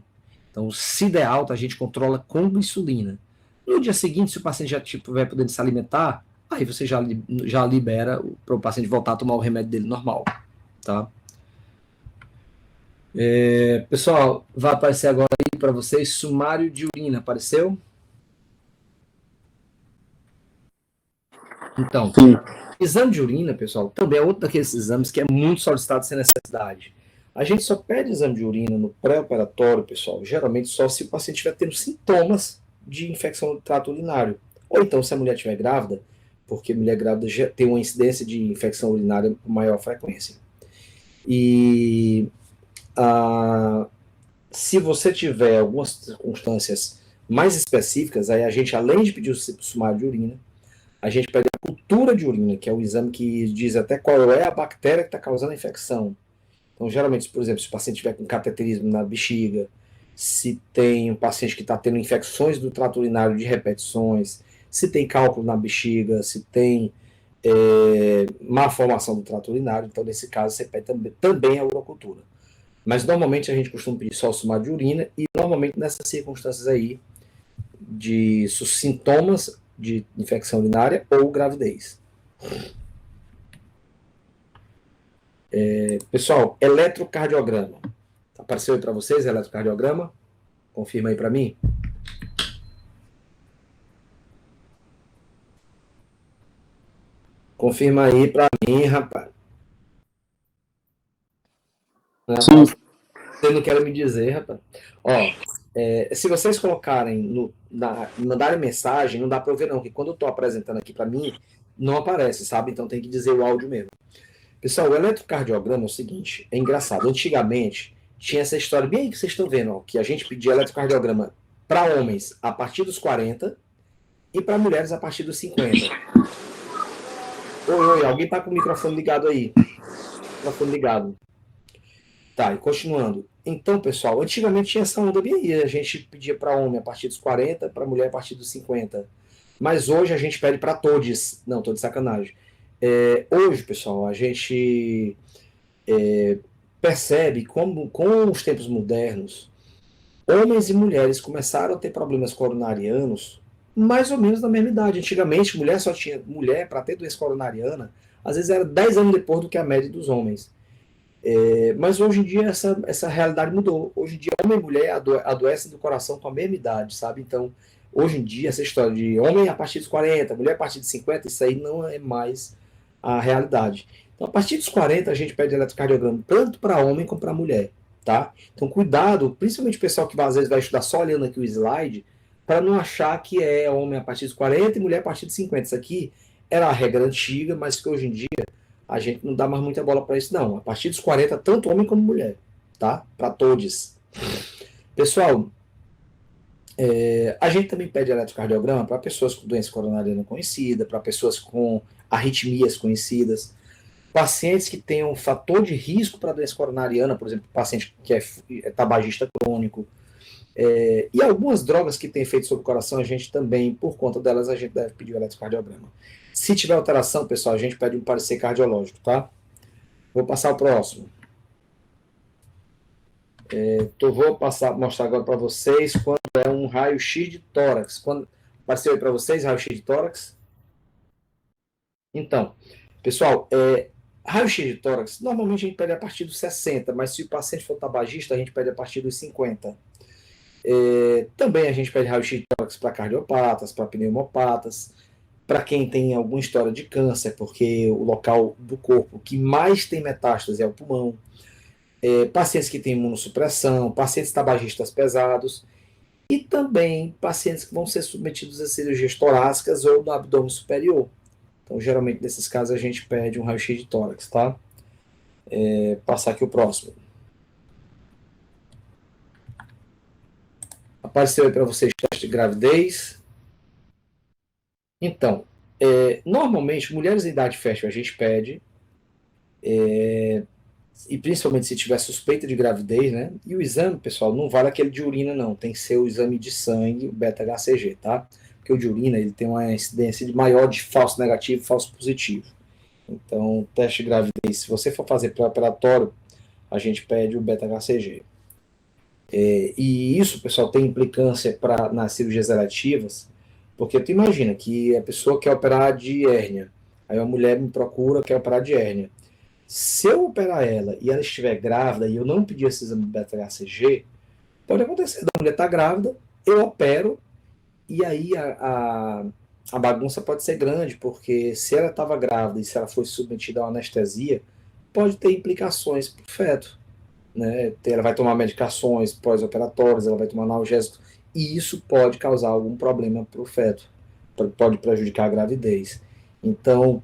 Então, se der alta, a gente controla com insulina. No dia seguinte, se o paciente já estiver podendo se alimentar, aí você já libera para o paciente voltar a tomar o remédio dele normal, tá? Pessoal, vai aparecer agora aí para vocês sumário de urina. Apareceu? Então, exame de urina, pessoal, também é outro daqueles exames que é muito solicitado sem necessidade. A gente só pede exame de urina no pré-operatório, pessoal, geralmente só se o paciente estiver tendo sintomas de infecção do trato urinário. Ou então se a mulher estiver grávida, porque mulher grávida já tem uma incidência de infecção urinária com maior frequência. E se você tiver algumas circunstâncias mais específicas, aí a gente, além de pedir o sumário de urina, a gente pede a cultura de urina, que é o exame que diz até qual é a bactéria que está causando a infecção. Então, geralmente, por exemplo, se o paciente tiver com cateterismo na bexiga, se tem um paciente que está tendo infecções do trato urinário de repetições, se tem cálculo na bexiga, se tem má formação do trato urinário, então, nesse caso, você pede também a urocultura. Mas, normalmente, a gente costuma pedir só o sumário de urina e, normalmente, nessas circunstâncias aí, de sintomas de infecção urinária ou gravidez. Pessoal, eletrocardiograma. Apareceu aí para vocês, eletrocardiograma? Confirma aí para mim. Confirma aí para mim, rapaz. Sim. Você não quer me dizer, rapaz. Ó, se vocês colocarem, mandarem mensagem, não dá para eu ver não, que quando eu estou apresentando aqui para mim, não aparece, sabe? Então tem que dizer o áudio mesmo. Pessoal, o eletrocardiograma é o seguinte, é engraçado, antigamente tinha essa história, bem aí que vocês estão vendo, ó, que a gente pedia eletrocardiograma para homens a partir dos 40 e para mulheres a partir dos 50. Oi, alguém tá com o microfone ligado aí? Microfone ligado. Tá, e continuando. Então, pessoal, antigamente tinha essa onda bem aí, a gente pedia para homem a partir dos 40, para mulher a partir dos 50. Mas hoje a gente pede para todos. Não, tô de sacanagem. Hoje, pessoal, a gente percebe como, com os tempos modernos, homens e mulheres começaram a ter problemas coronarianos mais ou menos na mesma idade. Antigamente, mulher para ter doença coronariana, às vezes era 10 anos depois do que a média dos homens. Mas hoje em dia essa realidade mudou. Hoje em dia, homem e mulher adoecem do coração com a mesma idade, sabe? Então, hoje em dia, essa história de homem a partir dos 40, mulher a partir de 50, isso aí não é mais a realidade. Então, a partir dos 40, a gente pede eletrocardiograma tanto para homem como para mulher, tá? Então, cuidado, principalmente o pessoal que às vezes vai estudar só olhando aqui o slide, para não achar que é homem a partir dos 40 e mulher a partir de 50. Isso aqui era a regra antiga, mas que hoje em dia a gente não dá mais muita bola para isso, não. A partir dos 40, tanto homem como mulher, tá? Para todos. Pessoal, a gente também pede eletrocardiograma para pessoas com doença coronariana conhecida, para pessoas com arritmias conhecidas, pacientes que tenham fator de risco para doença coronariana, por exemplo, paciente que é tabagista crônico, e algumas drogas que têm efeito sobre o coração, a gente também, por conta delas, a gente deve pedir o eletrocardiograma. Se tiver alteração, pessoal, a gente pede um parecer cardiológico, tá? Vou passar o próximo. Vou mostrar agora para vocês quando é um raio-x de tórax. Apareceu aí para vocês raio-x de tórax? Então, pessoal, raio-x de tórax, normalmente a gente pede a partir dos 60, mas se o paciente for tabagista, a gente pede a partir dos 50. Também a gente pede raio-x de tórax para cardiopatas, para pneumopatas, para quem tem alguma história de câncer, porque o local do corpo que mais tem metástase é o pulmão. Pacientes que têm imunossupressão, pacientes tabagistas pesados e também pacientes que vão ser submetidos a cirurgias torácicas ou no abdômen superior. Então, geralmente, nesses casos, a gente pede um raio-x de tórax, tá? Passar aqui o próximo. Apareceu aí para vocês teste de gravidez. Então, normalmente, mulheres em idade fértil a gente pede, e principalmente se tiver suspeita de gravidez, né? E o exame, pessoal, não vale aquele de urina, não. Tem que ser o exame de sangue, o beta-HCG, tá? Porque o de urina, ele tem uma incidência maior de falso negativo e falso positivo. Então, teste de gravidez, se você for fazer pré-operatório, a gente pede o beta-HCG. E isso, pessoal, tem implicância nas cirurgias eletivas, porque tu imagina que a pessoa quer operar de hérnia, aí uma mulher me procura, quer operar de hérnia. Se eu operar ela e ela estiver grávida e eu não pedir esse exame de beta-HCG, pode acontecer, a mulher está grávida, eu opero, e aí a bagunça pode ser grande, porque se ela estava grávida e se ela foi submetida a uma anestesia, pode ter implicações para o feto. Né? Ela vai tomar medicações pós-operatórias, ela vai tomar analgésicos, e isso pode causar algum problema para o feto, pode prejudicar a gravidez. Então,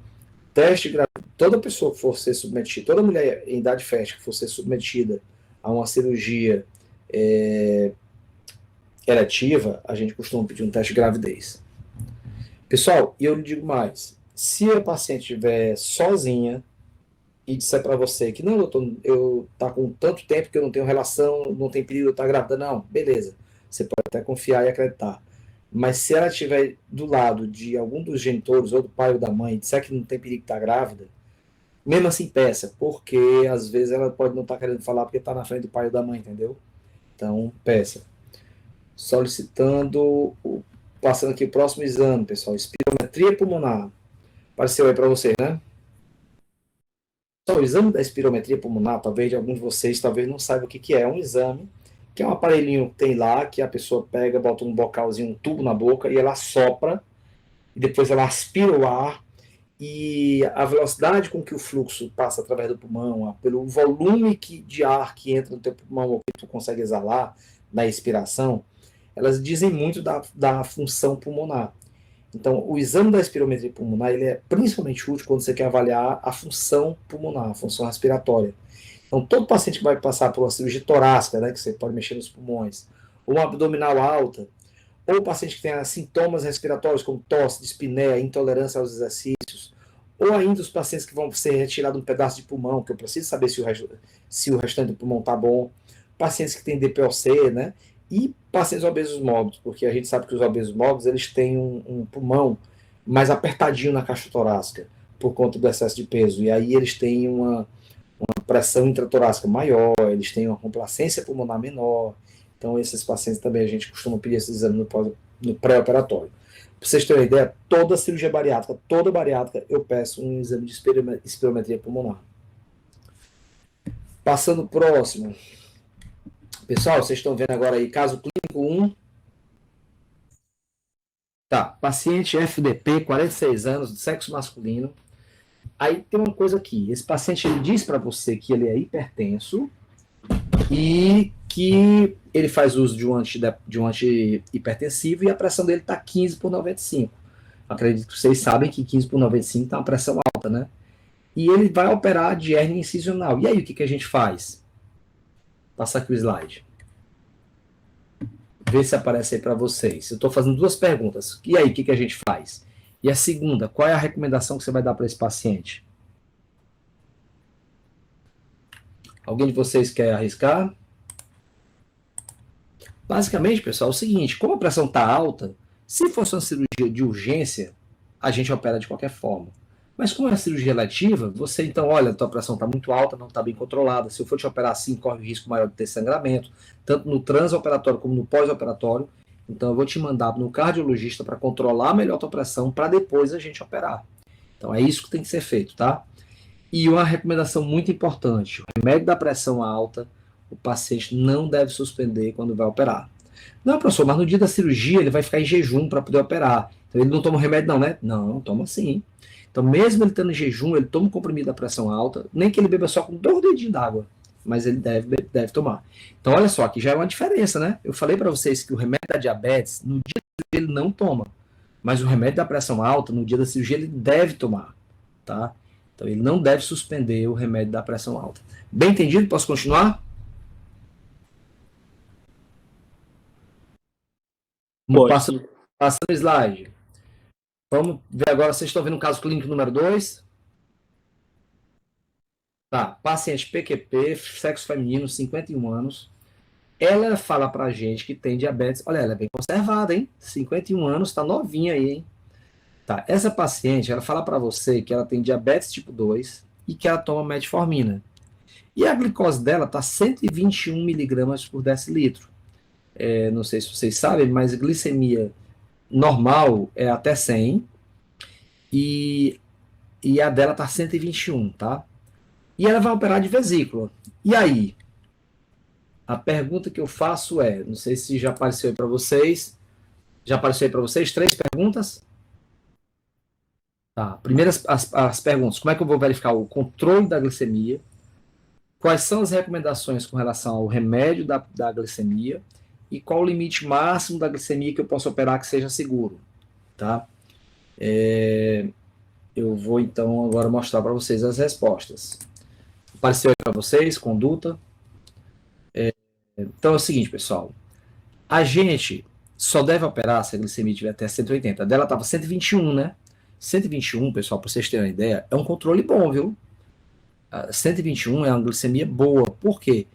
toda pessoa que for ser submetida, toda mulher em idade fértil que for ser submetida a uma cirurgia eletiva, a gente costuma pedir um teste de gravidez. Pessoal, e eu lhe digo mais, se a paciente estiver sozinha e disser para você que não, doutor, eu tá com tanto tempo que eu não tenho relação, não tem perigo de eu estar grávida, não, beleza, você pode até confiar e acreditar. Mas se ela estiver do lado de algum dos genitores, ou do pai ou da mãe, e disser que não tem perigo de estar grávida, mesmo assim peça, porque às vezes ela pode não estar querendo falar porque está na frente do pai ou da mãe, entendeu? Então, peça. Solicitando, passando aqui o próximo exame, pessoal, espirometria pulmonar. Apareceu aí para vocês, né? Então, o exame da espirometria pulmonar, talvez alguns de vocês talvez não saibam o que é. É um exame que é um aparelhinho que tem lá, que a pessoa pega, bota um bocalzinho, um tubo na boca, e ela sopra, e depois ela aspira o ar, e a velocidade com que o fluxo passa através do pulmão, pelo volume de ar que entra no teu pulmão, ou que tu consegue exalar na expiração, elas dizem muito da função pulmonar. Então, o exame da espirometria pulmonar, ele é principalmente útil quando você quer avaliar a função pulmonar, a função respiratória. Então, todo paciente que vai passar por uma cirurgia torácica, né, que você pode mexer nos pulmões, ou uma abdominal alta, ou paciente que tenha sintomas respiratórios como tosse, dispneia, intolerância aos exercícios, ou ainda os pacientes que vão ser retirados um pedaço de pulmão, que eu preciso saber se o restante do pulmão está bom, pacientes que têm DPOC, né, e pacientes obesos mórbidos, porque a gente sabe que os obesos mórbidos, eles têm um pulmão mais apertadinho na caixa torácica, por conta do excesso de peso, e aí eles têm uma pressão intratorácica maior, eles têm uma complacência pulmonar menor. Então, esses pacientes também a gente costuma pedir esse exame no pré-operatório. Para vocês terem uma ideia, toda cirurgia bariátrica, eu peço um exame de espirometria pulmonar. Passando próximo. Pessoal, vocês estão vendo agora aí, caso clínico 1. Tá, paciente FDP, 46 anos, de sexo masculino. Aí tem uma coisa aqui, esse paciente ele diz para você que ele é hipertenso, e que ele faz uso de um antihipertensivo e a pressão dele está 15 por 95. Acredito que vocês sabem que 15 por 95 está uma pressão alta, né? E ele vai operar de hérnia incisional. E aí, o que a gente faz? Passa aqui o slide. Vê se aparece aí para vocês. Eu estou fazendo duas perguntas. E aí, o que a gente faz? E a segunda, qual é a recomendação que você vai dar para esse paciente? Alguém de vocês quer arriscar? Basicamente, pessoal, é o seguinte, como a pressão está alta, se fosse uma cirurgia de urgência, a gente opera de qualquer forma. Mas como é uma cirurgia letiva, você então, olha, a tua pressão está muito alta, não está bem controlada. Se eu for te operar assim, corre o risco maior de ter sangramento, tanto no transoperatório como no pós-operatório. Então eu vou te mandar no cardiologista para controlar melhor a tua pressão, para depois a gente operar. Então é isso que tem que ser feito, tá? E uma recomendação muito importante, o remédio da pressão alta, o paciente não deve suspender quando vai operar. Não, professor, mas no dia da cirurgia ele vai ficar em jejum para poder operar. Então ele não toma remédio não, né? Não, toma sim. Então mesmo ele estando em jejum, ele toma um comprimido da pressão alta, nem que ele beba só com 2 dedinhos d'água, mas ele deve tomar. Então olha só, aqui já é uma diferença, né? Eu falei para vocês que o remédio da diabetes, no dia da cirurgia ele não toma, mas o remédio da pressão alta, no dia da cirurgia ele deve tomar, tá? Então ele não deve suspender o remédio da pressão alta. Bem entendido? Posso continuar? Passando o slide. Vamos ver agora, vocês estão vendo o caso clínico número 2? Tá, paciente PQP, sexo feminino, 51 anos. Ela fala pra gente que tem diabetes. Olha, ela é bem conservada, hein? 51 anos, tá novinha aí, hein? Tá, essa paciente, ela fala para você que ela tem diabetes tipo 2 e que ela toma metformina. E a glicose dela tá 121 miligramas por decilitro. Não sei se vocês sabem, mas glicemia normal é até 100 e a dela tá 121, tá? E ela vai operar de vesícula. E aí? A pergunta que eu faço é, não sei se já apareceu aí para vocês. Já apareceu aí para vocês 3 perguntas? Tá, primeiro as perguntas. Como é que eu vou verificar o controle da glicemia? Quais são as recomendações com relação ao remédio da glicemia? E qual o limite máximo da glicemia que eu posso operar que seja seguro? Tá? Eu vou então agora mostrar para vocês as respostas. Apareceu aí para vocês, conduta. Então é o seguinte, pessoal. A gente só deve operar se a glicemia tiver até 180. A dela estava 121, né? 121, pessoal, para vocês terem uma ideia, é um controle bom, viu? 121 é uma glicemia boa. Por quê?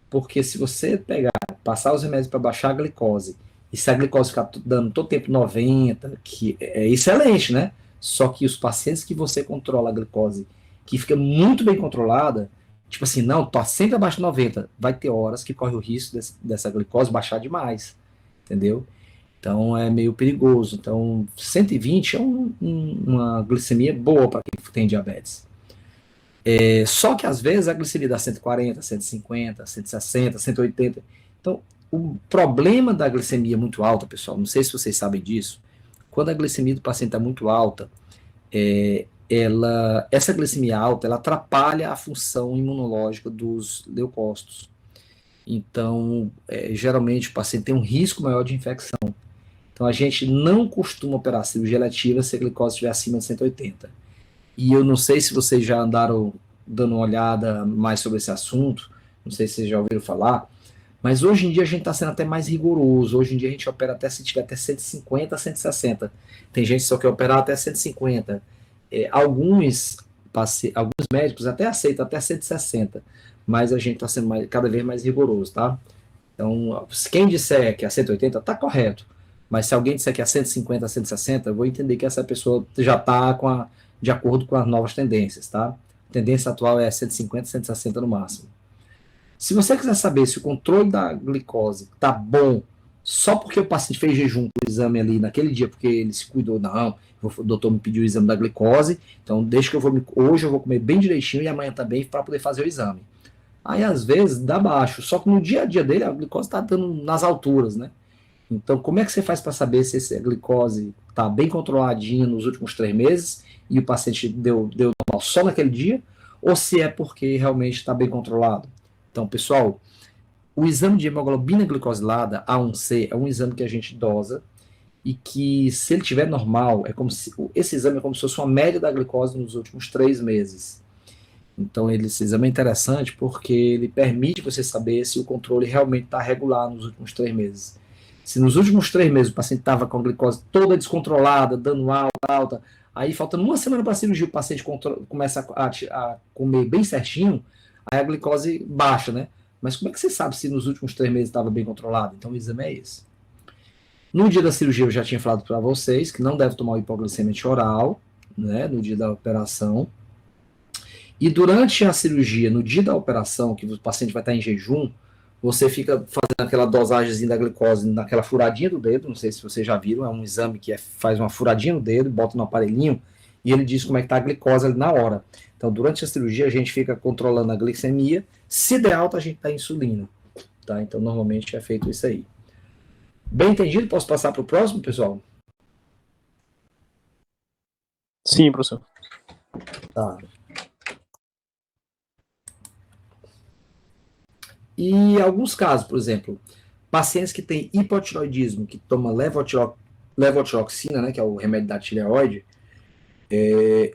Porque se você pegar, passar os remédios para baixar a glicose, e se a glicose ficar dando todo tempo 90, que é excelente, né? Só que os pacientes que você controla a glicose, que fica muito bem controlada, tipo assim, não, tô sempre abaixo de 90, vai ter horas que corre o risco dessa glicose baixar demais, entendeu? Então é meio perigoso. Então 120 é uma glicemia boa para quem tem diabetes. Só que às vezes a glicemia dá 140, 150, 160, 180. Então o problema da glicemia muito alta, pessoal, não sei se vocês sabem disso, quando a glicemia do paciente está muito alta, essa glicemia alta ela atrapalha a função imunológica dos leucócitos. Então, geralmente o paciente tem um risco maior de infecção. Então, a gente não costuma operar cirurgia letiva se a glicose estiver acima de 180. E eu não sei se vocês já andaram dando uma olhada mais sobre esse assunto, não sei se vocês já ouviram falar, mas hoje em dia a gente está sendo até mais rigoroso. Hoje em dia a gente opera até se tiver até 150, 160. Tem gente que só quer operar até 150. Alguns médicos até aceitam até 160, mas a gente está sendo cada vez mais rigoroso, tá? Então, quem disser que é 180, está correto. Mas se alguém disser que é 150, 160, eu vou entender que essa pessoa já está de acordo com as novas tendências, tá? A tendência atual é 150, 160 no máximo. Se você quiser saber se o controle da glicose está bom só porque o paciente fez jejum por exame ali naquele dia, porque ele se cuidou, não, o doutor me pediu o exame da glicose, então deixa que hoje eu vou comer bem direitinho e amanhã também para poder fazer o exame. Aí às vezes dá baixo, só que no dia a dia dele a glicose está dando nas alturas, né? Então como é que você faz para saber se a glicose está bem controladinha nos últimos 3 meses e o paciente deu normal só naquele dia, ou se é porque realmente está bem controlado? Então, pessoal, O exame de hemoglobina glicosilada, A1C, é um exame que a gente dosa e que, se ele estiver normal, esse exame é como se fosse uma média da glicose nos últimos 3 meses. Então, esse exame é interessante porque ele permite você saber se o controle realmente está regular nos últimos 3 meses. Se nos últimos 3 meses o paciente estava com a glicose toda descontrolada, dando alta, aí faltando uma semana para a cirurgia, o paciente começa a comer bem certinho, aí a glicose baixa, né? Mas como é que você sabe se nos últimos 3 meses estava bem controlado? Então o exame é esse. No dia da cirurgia eu já tinha falado para vocês que não deve tomar o hipoglicemia oral, né? No dia da operação. E durante a cirurgia, no dia da operação, que o paciente vai estar em jejum, você fica fazendo aquela dosagem da glicose naquela furadinha do dedo, não sei se vocês já viram, é um exame que faz uma furadinha no dedo, bota no aparelhinho, e ele diz como é que está a glicose ali na hora. Então, durante a cirurgia, a gente fica controlando a glicemia, se der alta, a gente dá insulina. Tá? Então, normalmente é feito isso aí. Bem entendido? Posso passar para o próximo, pessoal? Sim, professor. Tá. E alguns casos, por exemplo, pacientes que têm hipotiroidismo, que tomam levotiroxina, né, que é o remédio da tireoide,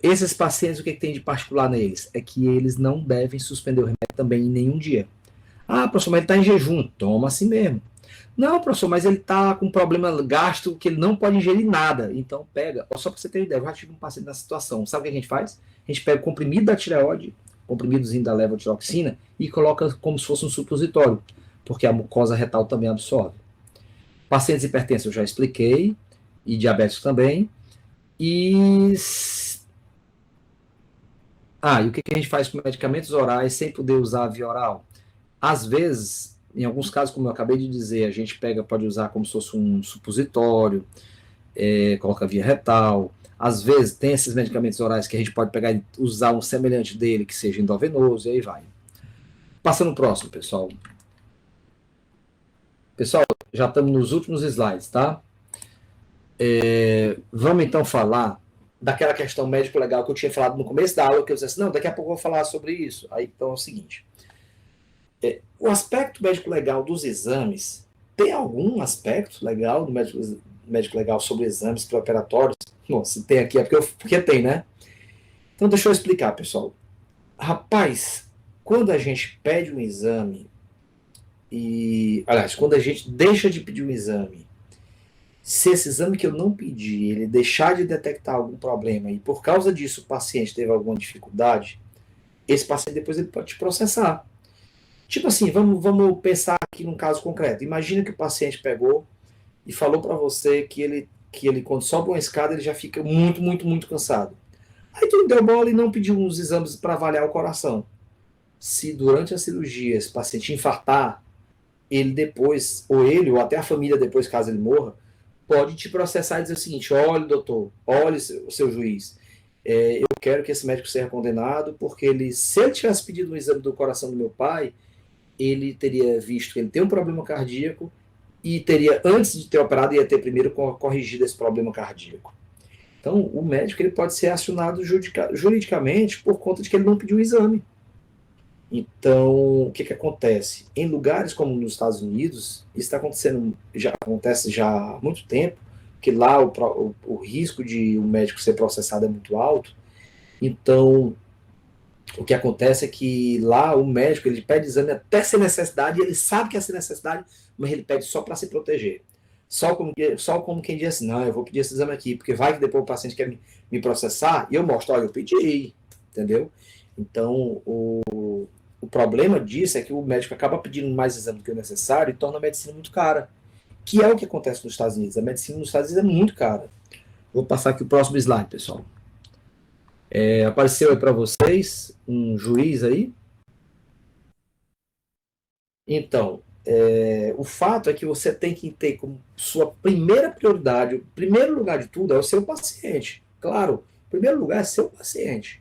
esses pacientes, o que tem de particular neles? É que eles não devem suspender o remédio também em nenhum dia. Ah, professor, mas ele está em jejum. Toma assim mesmo. Não, professor, mas ele está com um problema gástrico que ele não pode ingerir nada. Então pega, só para você ter ideia, eu já tive um paciente nessa situação. Sabe o que a gente faz? A gente pega o comprimido da tireoide, comprimidozinho da levotiroxina, e coloca como se fosse um supositório, porque a mucosa retal também absorve. Pacientes hipertensos eu já expliquei, e diabéticos também. E o que a gente faz com medicamentos orais sem poder usar a via oral? Às vezes, em alguns casos, como eu acabei de dizer, a gente pode usar como se fosse um supositório, coloca via retal. Às vezes, tem esses medicamentos orais que a gente pode pegar e usar um semelhante dele, que seja endovenoso, e aí vai. Passando o próximo, pessoal. Pessoal, já estamos nos últimos slides, tá? Vamos então falar daquela questão médico legal que eu tinha falado no começo da aula, que eu disse assim, não, daqui a pouco eu vou falar sobre isso. Aí, então, é o seguinte. O aspecto médico legal dos exames, tem algum aspecto legal do médico legal sobre exames pré-operatórios? Bom, se tem aqui é porque tem, né? Então, deixa eu explicar, pessoal. Rapaz, quando a gente pede um exame quando a gente deixa de pedir um exame, se esse exame que eu não pedi, ele deixar de detectar algum problema e por causa disso o paciente teve alguma dificuldade, esse paciente depois ele pode te processar. Tipo assim, vamos pensar aqui num caso concreto. Imagina que o paciente pegou e falou para você que ele, quando sobe uma escada, ele já fica muito, muito, muito cansado. Aí tu deu bola e não pediu uns exames para avaliar o coração. Se durante a cirurgia esse paciente infartar, ele depois, ou até a família depois, caso ele morra, pode te processar e dizer o seguinte, olha, doutor, olha o seu juiz, eu quero que esse médico seja condenado, porque se ele tivesse pedido um exame do coração do meu pai, ele teria visto que ele tem um problema cardíaco e teria, antes de ter operado, ia ter primeiro corrigido esse problema cardíaco. Então, o médico ele pode ser acionado juridicamente por conta de que ele não pediu o exame. Então, o que acontece? Em lugares como nos Estados Unidos, isso está acontecendo, acontece já há muito tempo, que lá o risco de um médico ser processado é muito alto. Então, o que acontece é que lá o médico ele pede exame até sem necessidade, e ele sabe que é sem necessidade, mas ele pede só para se proteger. Só como quem diz assim, não, eu vou pedir esse exame aqui, porque vai que depois o paciente quer me processar, e eu mostro, olha, eu pedi, entendeu? Então, o problema disso é que o médico acaba pedindo mais exame do que o necessário e torna a medicina muito cara, que é o que acontece nos Estados Unidos. A medicina nos Estados Unidos é muito cara. Vou passar aqui o próximo slide, pessoal. Apareceu aí para vocês um juiz aí. Então, o fato é que você tem que ter como sua primeira prioridade, o primeiro lugar de tudo é o seu paciente. Claro, o primeiro lugar é seu paciente.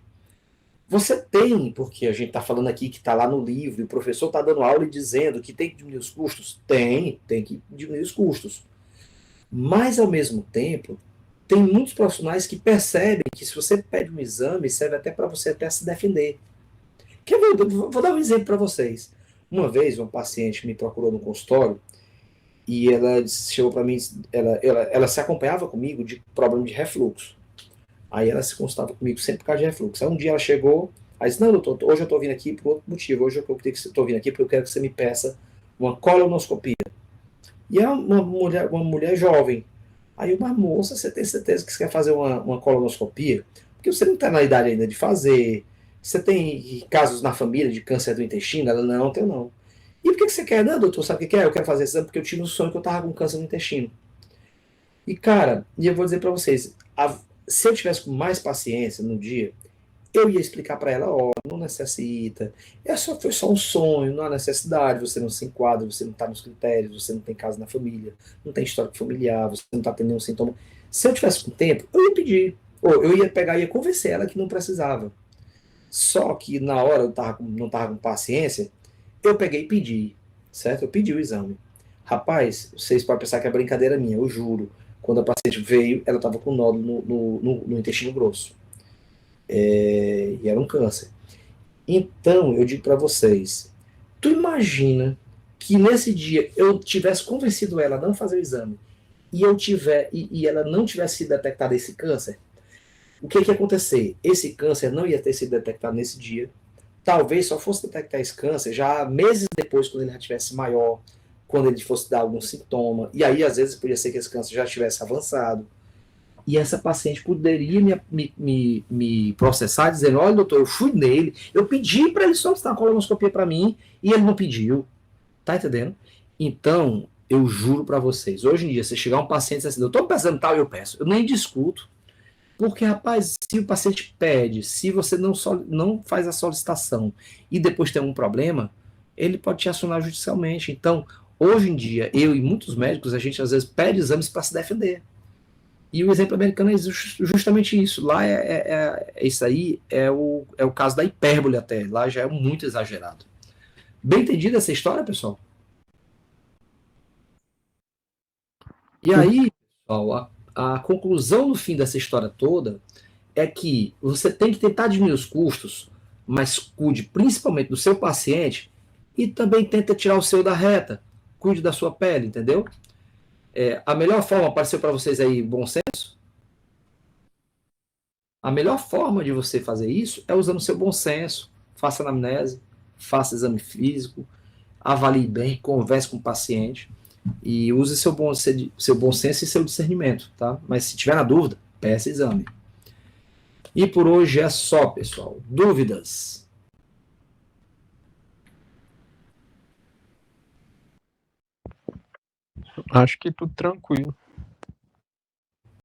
Você tem, porque a gente está falando aqui que está lá no livro, e o professor está dando aula e dizendo que tem que diminuir os custos? Tem que diminuir os custos. Mas, ao mesmo tempo, tem muitos profissionais que percebem que se você pede um exame, serve até para você até se defender. Vou dar um exemplo para vocês. Uma vez, uma paciente me procurou no consultório e ela chegou para mim, ela se acompanhava comigo de problema de refluxo. Aí ela se consultava comigo sempre por causa de refluxo. Aí um dia ela chegou, aí disse, não, doutor, hoje eu estou vindo aqui por outro motivo, hoje eu estou vindo aqui porque eu quero que você me peça uma colonoscopia. E é uma mulher jovem. Aí eu, mas moça, você tem certeza que você quer fazer uma colonoscopia? Porque você não está na idade ainda de fazer. Você tem casos na família de câncer do intestino? Ela, não, tenho não. E por que você quer? Não, doutor, sabe o que é? Eu quero fazer esse exame porque eu tive um sonho que eu estava com câncer no intestino. E, cara, e eu vou dizer para vocês, se eu tivesse com mais paciência no dia, eu ia explicar para ela, ó, não necessita, foi só um sonho, não há necessidade, você não se enquadra, você não está nos critérios, você não tem caso na família, não tem histórico familiar, você não está tendo nenhum sintoma. Se eu tivesse com tempo, eu ia pedir, ou eu ia pegar e ia convencer ela que não precisava. Só que na hora eu não estava com paciência, eu peguei e pedi, certo? Eu pedi o exame. Rapaz, vocês podem pensar que é brincadeira minha, eu juro. Quando a paciente veio, ela estava com nódulo no intestino grosso. E era um câncer. Então, eu digo para vocês, tu imagina que nesse dia eu tivesse convencido ela a não fazer o exame e ela não tivesse sido detectada esse câncer, o que ia acontecer? Esse câncer não ia ter sido detectado nesse dia, talvez só fosse detectar esse câncer já meses depois, quando ele já estivesse maior, quando ele fosse dar algum sintoma, e aí às vezes podia ser que esse câncer já tivesse avançado, e essa paciente poderia me processar dizendo, olha doutor, eu fui nele, eu pedi para ele solicitar uma colonoscopia para mim, e ele não pediu, tá entendendo? Então, eu juro para vocês, hoje em dia, se chegar um paciente e dizer assim, eu estou pensando tal, eu peço, eu nem discuto, porque, rapaz, se o paciente pede, se você não faz a solicitação e depois tem um problema, ele pode te acionar judicialmente. Então, hoje em dia, eu e muitos médicos, a gente às vezes pede exames para se defender. E o exemplo americano é justamente isso. Lá isso aí é o caso da hipérbole até. Lá já é muito exagerado. Bem entendida essa história, pessoal? E aí, pessoal, a conclusão no fim dessa história toda é que você tem que tentar diminuir os custos, mas cuide principalmente do seu paciente e também tenta tirar o seu da reta. Cuide da sua pele, entendeu? A melhor forma, apareceu para vocês aí, bom senso? A melhor forma de você fazer isso é usando o seu bom senso. Faça anamnese, faça exame físico, avalie bem, converse com o paciente e use seu bom senso e seu discernimento, tá? Mas se tiver na dúvida, peça exame. E por hoje é só, pessoal. Dúvidas? Acho que tudo tranquilo.